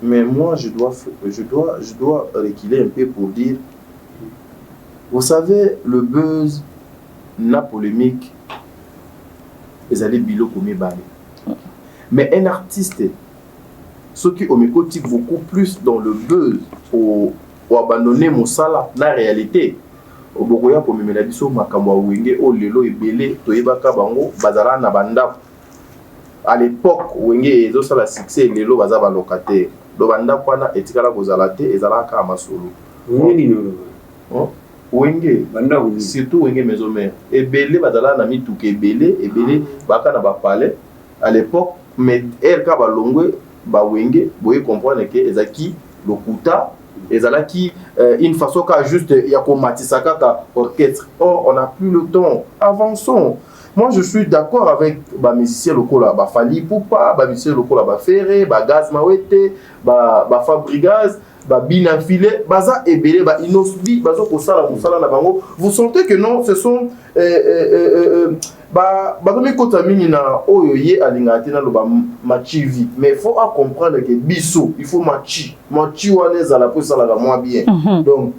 Speaker 3: Mais moi, je dois reculer un peu pour dire, vous savez, le buzz, la polémique, ils allaient bilo comme balé. Mais un artiste, ceux qui ont beaucoup plus dans le buzz pour abandonner mon salaire, la réalité. Obokoya pour me la biso makamwa wenge o lelo ebele toyebaka bango bazala na banda à l'époque wenge ezo sala succès lelo baza ba locataire do banda kwana etikala kozala te ezala ka masolo
Speaker 4: wenge no
Speaker 3: wenge
Speaker 4: banda wenge
Speaker 3: surtout wenge maison mère ebele bazala na mituke ebele baka na ba palais à l'époque mais elle ka balongwe ba wenge boye comprendre que ezaki lokuta ezalaki une façon qu'a juste yakomatisaka ka orchestre. Or on n'a plus le temps. Avançons. Moi je suis d'accord avec ba musicien locaux là, ba Fali Poupa, ba musicien locaux là, ba Ferré, ba Gaz Mawete, ba Fabrigaz, ba Bina Filet, baza ebele, ba Inosbi, bazo kosala musala na bango. Vous sentez que non, ce sont bazomi kota mingi na oyo ye alingati na loba machivi, mais faut comprendre que biso il faut machi wana ezala po sala moi bien. Donc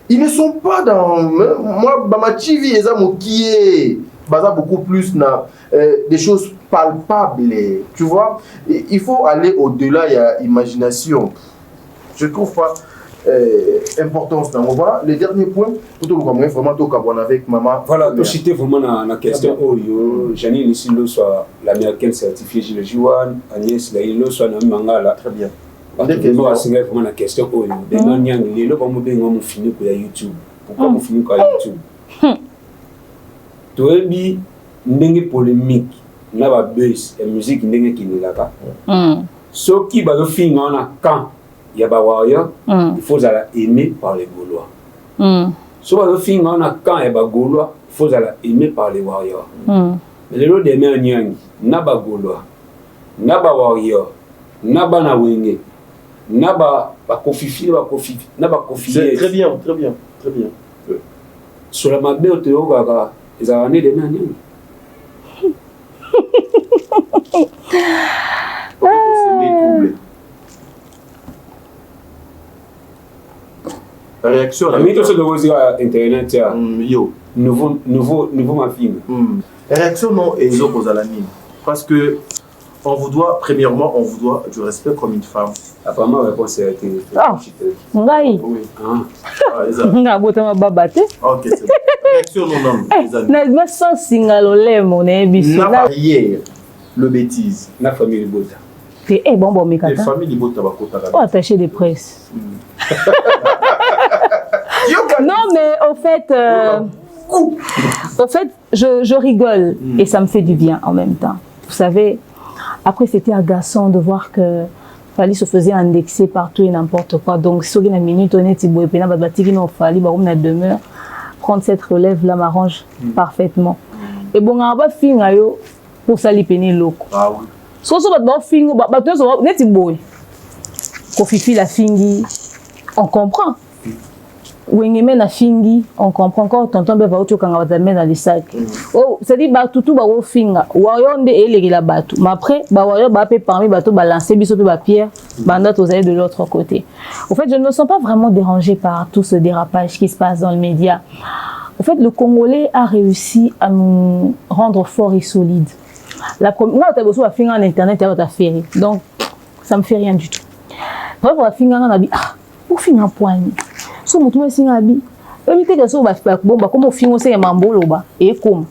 Speaker 3: ils ne sont pas dans moi ba machivi eza mokie baza beaucoup plus na des choses palpables, tu vois. Il faut aller au-delà, il y a imagination. Je trouve pas importance dans voilà le dernier point pour tout le vraiment tout cabane avec maman.
Speaker 4: Voilà, tu citais vraiment la question Oyo, Janine ici le soit l'américaine certifiée Gilles Juan, Agnès Laïlo soit na mangala.
Speaker 3: Très bien.
Speaker 4: Moi c'est vraiment la question Oyo. Demain nyang lelo ba mo benga mo fini ko ya YouTube. Pourquoi mo fini ko ya YouTube? Toebi ndenge polémique na ba buzz et musique ndenge kinilaka. Soki ba finga na quand il y a Warrior, il faut aimer par les Gaulois. Soit le film on a quand il y a Gaulois, il faut aimer par les Warriors. Mais le lot des Nyang, Naba Gaulois, Naba Warrior, Naba Nawenge, Naba Kofifi, Naba Kofi.
Speaker 3: C'est très bien, très bien, très bien.
Speaker 4: Sur la mabé au Théo Gaga, ils ont amené des Nyang.
Speaker 3: Réaction
Speaker 4: la méthode de vous internet
Speaker 3: yo
Speaker 4: nouveau ma film
Speaker 3: réaction non et les autres à parce que on vous doit premièrement on vous doit du respect comme une femme
Speaker 4: apparemment réponse est
Speaker 1: ngai nga botama babate
Speaker 3: OK c'est réaction non
Speaker 1: na ma sans singalo lemo na biso
Speaker 3: na barrière le bêtise
Speaker 4: la famille Bota
Speaker 1: te bon mikata
Speaker 3: la famille Bota ba kota
Speaker 1: oh attaché de presse. Non, mais au fait, je rigole et ça me fait du bien en même temps. Vous savez, après c'était agaçant de voir que Fali se faisait indexer partout et n'importe quoi. Donc, si on a une minute, on est Fali, on demeure. Prendre cette relève là m'arrange parfaitement. Et bon, on va finir pour ça les pénis locaux.
Speaker 3: Ah oui.
Speaker 1: So on va finir, on est boy. Kofifi la fingi. on comprend. Wengeme na fingi, on comprend encore tonton beba oto kanga bazame dans les sacs. Oh, ça dit ba tutu ba wo finga. Wayo nde elegi la batu. Mais après ba wayo ba pe parmi bato ba lancer biso pe ba pierre, banda aux allées de l'autre côté. Au fait, je ne me sens pas vraiment dérangée par tout ce dérapage qui se passe dans le média. En fait, le Congolais a réussi à nous rendre forts et solides. Moi, tu as besoin de faire en internet, tu as fait. Donc, ça ne me fait rien du tout. Après, pour faire en internet, pour faire un point. Si vous avez fait un habit, évitez que ça va faire bon, comme vous faites un mambolo et comme.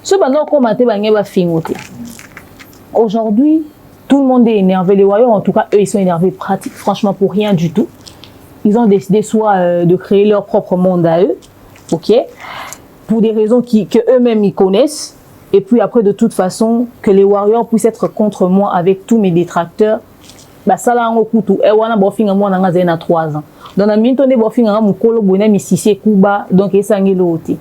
Speaker 1: Si vous avez commenté, vous avez fait. Aujourd'hui, tout le monde est énervé. Les royaumes, en tout cas, eux, ils sont énervés pratiquement, franchement, pour rien du tout. Ils ont décidé soit de créer leur propre monde à eux. Ok, pour des raisons que eux-mêmes ils connaissent, et puis après de toute façon que les warriors puissent être contre moi avec tous mes détracteurs. Bah ça là en kutu et wana bofinga moi na ngazena 3 ans. Dans la minute on est bofinga mukolo bona misisi kuba donc esangelo oti.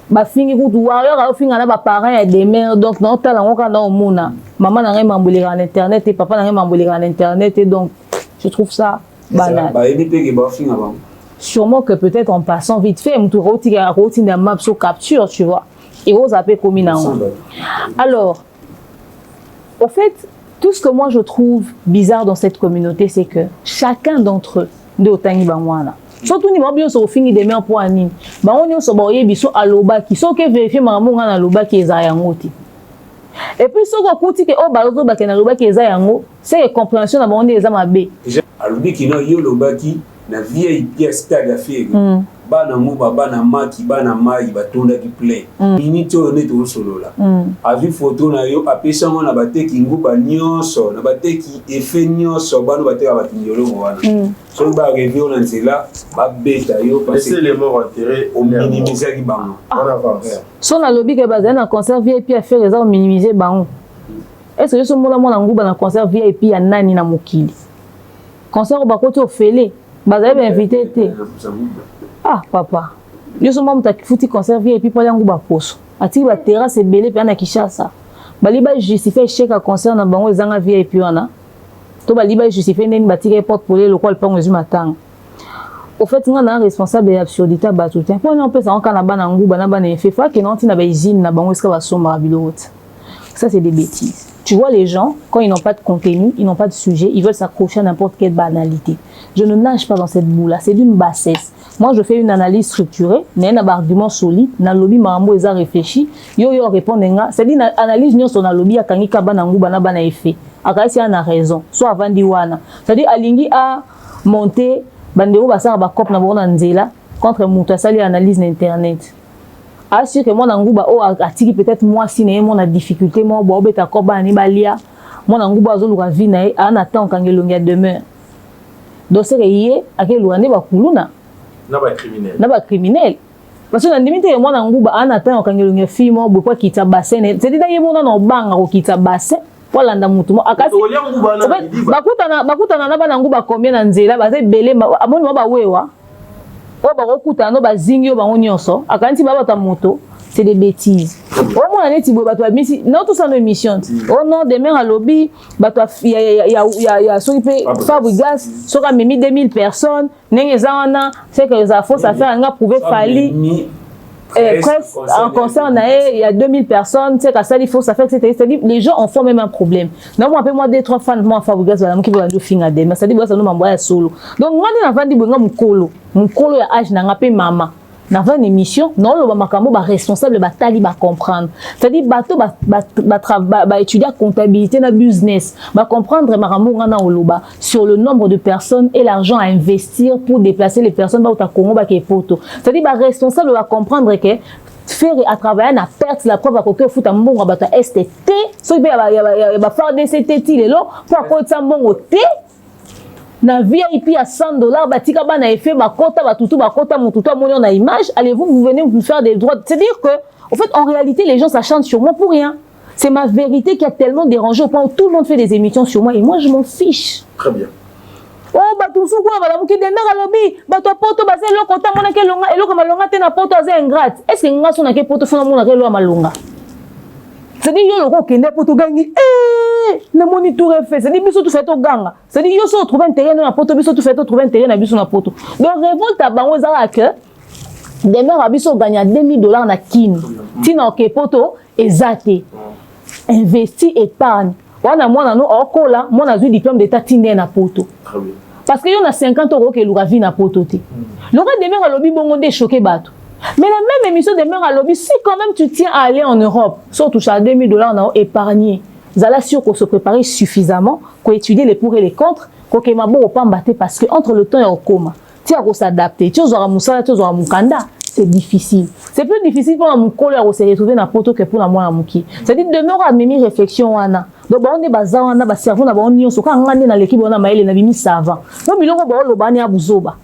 Speaker 1: Ba fingi kutu warrior a finga na ba parents et des mères donc non tala ngoka na omuna. Maman na ngema mbolira en internet et papa na ngema mbolira en internet et donc je trouve ça banal. Ba éviter que bofinga ba. Sûrement que peut-être en passant vite fait, on routine map sur capture, tu vois. Et vous appelez comme une. Alors, au fait, tout ce que moi je trouve bizarre dans cette communauté, c'est que chacun d'entre eux, de Otangi Bamwana, surtout ni bien sur fini des mains pour anime, on est sur boyer biso aloba qui sont que vérifier maman ngana aloba qui est zayangoti. Et puis ce qu'on dit que oh balozo ba na aloba qui est zayango, c'est compréhension na monde ezama B.
Speaker 4: Alobi qui na yo loba qui na vieille pièce stade à faire bana muba bana maki bana mai batonda ki play minute on est au solo là avi photo na yo apesa mona bateki nguba nyonso na bateki effet nyonso bana bateka bakinyolo wana so ba review na nzela ba beta yo
Speaker 3: parce que les morts enterrés au
Speaker 4: minimiser ki bango
Speaker 3: on avance
Speaker 1: so na lobby ke bazana na concert VIP a faire ça minimiser bango est-ce que ce mona mona nguba na concert VIP ya nani na mokili concert ba koto ofele bazali invité te. Ah papa. Yo so mama takifuti conserver et puis pour yango ba poso. Ati ba terrasse belé pe na Kinshasa. Bali ba justifier chèque à concert na bango ezanga VIP wana. To bali ba justifier neni batike porte pour le local pango zu matang. Au fait nga na responsable de absurdité ba tout temps. Pour on peut ça en kana bana nguba na bana fait fa que non ti na ba usine na bango eska ba somba bilote. Ça c'est des bêtises. Tu vois les gens quand ils n'ont pas de contenu, ils n'ont pas de sujet, ils veulent s'accrocher à n'importe quelle banalité. Je ne nage pas dans cette boule-là, c'est d'une bassesse. Moi, je fais une analyse structurée, j'ai un argument solide, na lobby mambo eza réfléchi, yo répondre nga, c'est-à-dire na analyse nyonso na lobby akangi ka bana nguba na bana effet. Akasi a raison, soit avant diwana. C'est-à-dire alingi a monté bandero basara ba cop na bona nzela contre mutu asali analyse na internet. Assure que moi nanguba o atiki peut-être moi si né mon a difficulté moi bo beta ko ba ni balia moi nanguba azoluka vie na en attend quand ngelongia demeure. Donc c'est yé akeluane ba kuluna
Speaker 3: na ba criminel.
Speaker 1: Na ba criminel. Parce que na limite moi nanguba en attend quand ngelongia fille moi bo kwa kita bassin. C'est-à-dire yé mona no banga ko kita bassin. Voilà nda mutu mo akasi. Bakutana na ba nanguba combien na nzela ba belé amoni mo ba wewa. Oh bah okuta no bazingi ba nyonso akanti ba bata moto c'est des bêtises. Au moins neti bo bato misi non tout ça no émission. Oh non demain à lobby bato ya so ipe Fabrigas so ka memi 2000 personnes nenge zawana c'est que ça faut ça faire nga prouver fali presque en concert il y a 2000 personnes c'est que ça il faut ça faire c'est-à-dire les gens en font même un problème. Non moi moi 2-3 fans moi Fabrigas voilà qui veut finga demain ça dit ça no mamboya solo. Donc moi na vandi bonga mukolo ya âge na ngape mama na va une émission non le makambo ba responsable ba tali ba comprendre c'est-à-dire bato ba étudier comptabilité na business ba comprendre makambo ngana oloba sur le nombre de personnes et l'argent à investir pour déplacer les personnes ba uta Congo ba ke poto c'est-à-dire ba responsable ba comprendre que faire à travailler na perte la preuve à côté foot mbongo ba ta STT so ba faire des CTT lelo pour ko tsa mbongo te na VIP à $100 batika bana effet bakota batutu bakota mututu amoni na image allez-vous venez vous faire des droits c'est-à-dire que en fait en réalité les gens s'acharnent sur moi pour rien c'est ma vérité qui a tellement dérangé au point où tout le monde fait des émissions sur moi et moi je m'en fiche
Speaker 3: très bien
Speaker 1: oh batusu quoi bala muki denda lobi bato poto basé lo kota mona ke longa eloko malonga te na poto aza ingrate est-ce que nga sona ke poto fona mona ke lo malonga C'est-à-dire yo le kende poto gangi na moni tout refait. C'est-à-dire biso tout fait au ganga. C'est-à-dire yo so trouver un terrain na poto biso tout fait trouver un terrain na biso na poto. Donc révolte à bango za que demain abiso gagner $2000 na kin. Tina ke poto ezate. Investi épargne. Wana mwana no okola mwana zui diplôme d'état tinde na poto.
Speaker 3: Très bien.
Speaker 1: Parce que yo na 50 € ke luka vie na poto te. Lora demain a lobby bongo de choquer bateau. Mais la même émission demain à lobby, si quand même tu tiens à aller en Europe, soit toucher à $2000 on a épargné. Zala sûr qu'on se prépare suffisamment, qu'on étudie les pour et les contre, qu'on ne m'a pas battre parce que entre le temps et au coma, tu as s'adapter, tu as moussala, tu as mukanda, c'est difficile. C'est plus difficile pour mon collègue de se retrouver dans poto que pour la moi muki. C'est-à-dire demain on a même réflexion wana. Donc on est basé on a bas cerveau na ba on so quand on est dans l'équipe on a maïle na bimi savant. Donc biloko ba lo bani abuzoba.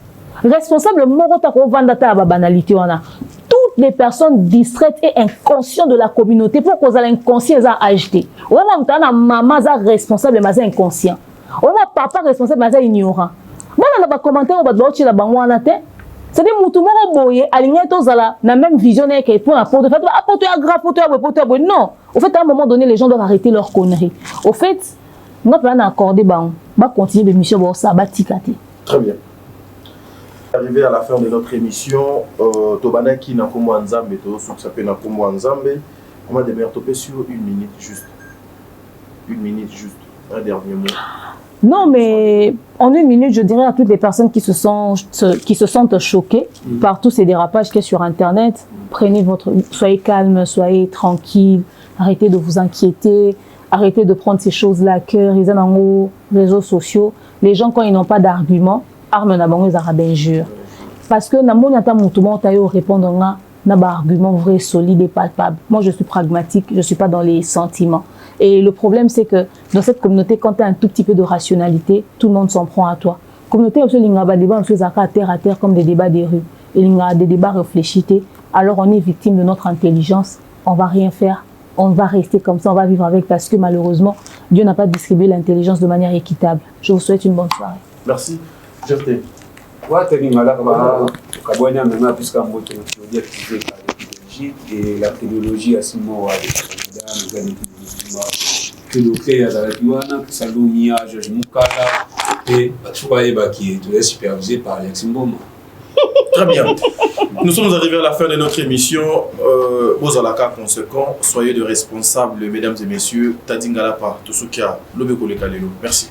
Speaker 1: Responsable morota ko vanda ta ba banalité wana. Toutes les personnes distraites et inconscientes de la communauté pour cause l'inconscient za agité. On a mtana maman za responsable mais za inconscient. On a papa responsable mais za ignorant. Bon on a ba commentaire on ba do chi la bango wana te. C'est-à-dire mutu moko boye aligné tozala na même vision que pour la porte fait apporter un grave porteur non. Au fait à un moment donné les gens doivent arrêter leurs conneries. Au fait notre plan accordé ba continuer de mission ba ça ba tikati.
Speaker 3: Très bien. Arrivé à la fin de notre émission, Tobana qui n'a comme Nzambe, to s'appelle na comme Nzambe, on va devenir topé sur 1 minute juste. 1 minute juste, un dernier mot.
Speaker 1: Non, mais en 1 minute, je dirais à toutes les personnes qui se sentent choquées par tous ces dérapages qu'il y a sur Internet, soyez calme, soyez tranquille, arrêtez de vous inquiéter, arrêtez de prendre ces choses-là à cœur, ils sont dans les réseaux sociaux. Les gens, quand ils n'ont pas d'arguments, arme na bango ezara d'injure parce que na moni ata mutu mo tayo répondre na ba argument vrai solide et palpable. Moi je suis pragmatique, je suis pas dans les sentiments et le problème c'est que dans cette communauté quand tu as un tout petit peu de rationalité, tout le monde s'en prend à toi. Communauté aussi linga ba débat on à terre comme des débats des rues et linga des débats réfléchis, alors on est victime de notre intelligence, on va rien faire, on va rester comme ça, on va vivre avec parce que malheureusement Dieu n'a pas distribué l'intelligence de manière équitable. Je vous souhaite une bonne soirée.
Speaker 3: Merci. Jeté.
Speaker 4: Et la technologie à ce moment supervisé par Alex Mboma.
Speaker 3: Très bien. Nous sommes arrivés à la fin de notre émission. Bozalaka conséquent, soyez de responsables, mesdames et messieurs. Tadingalapa, Tosukia, Lobeko Lekalelo. Merci.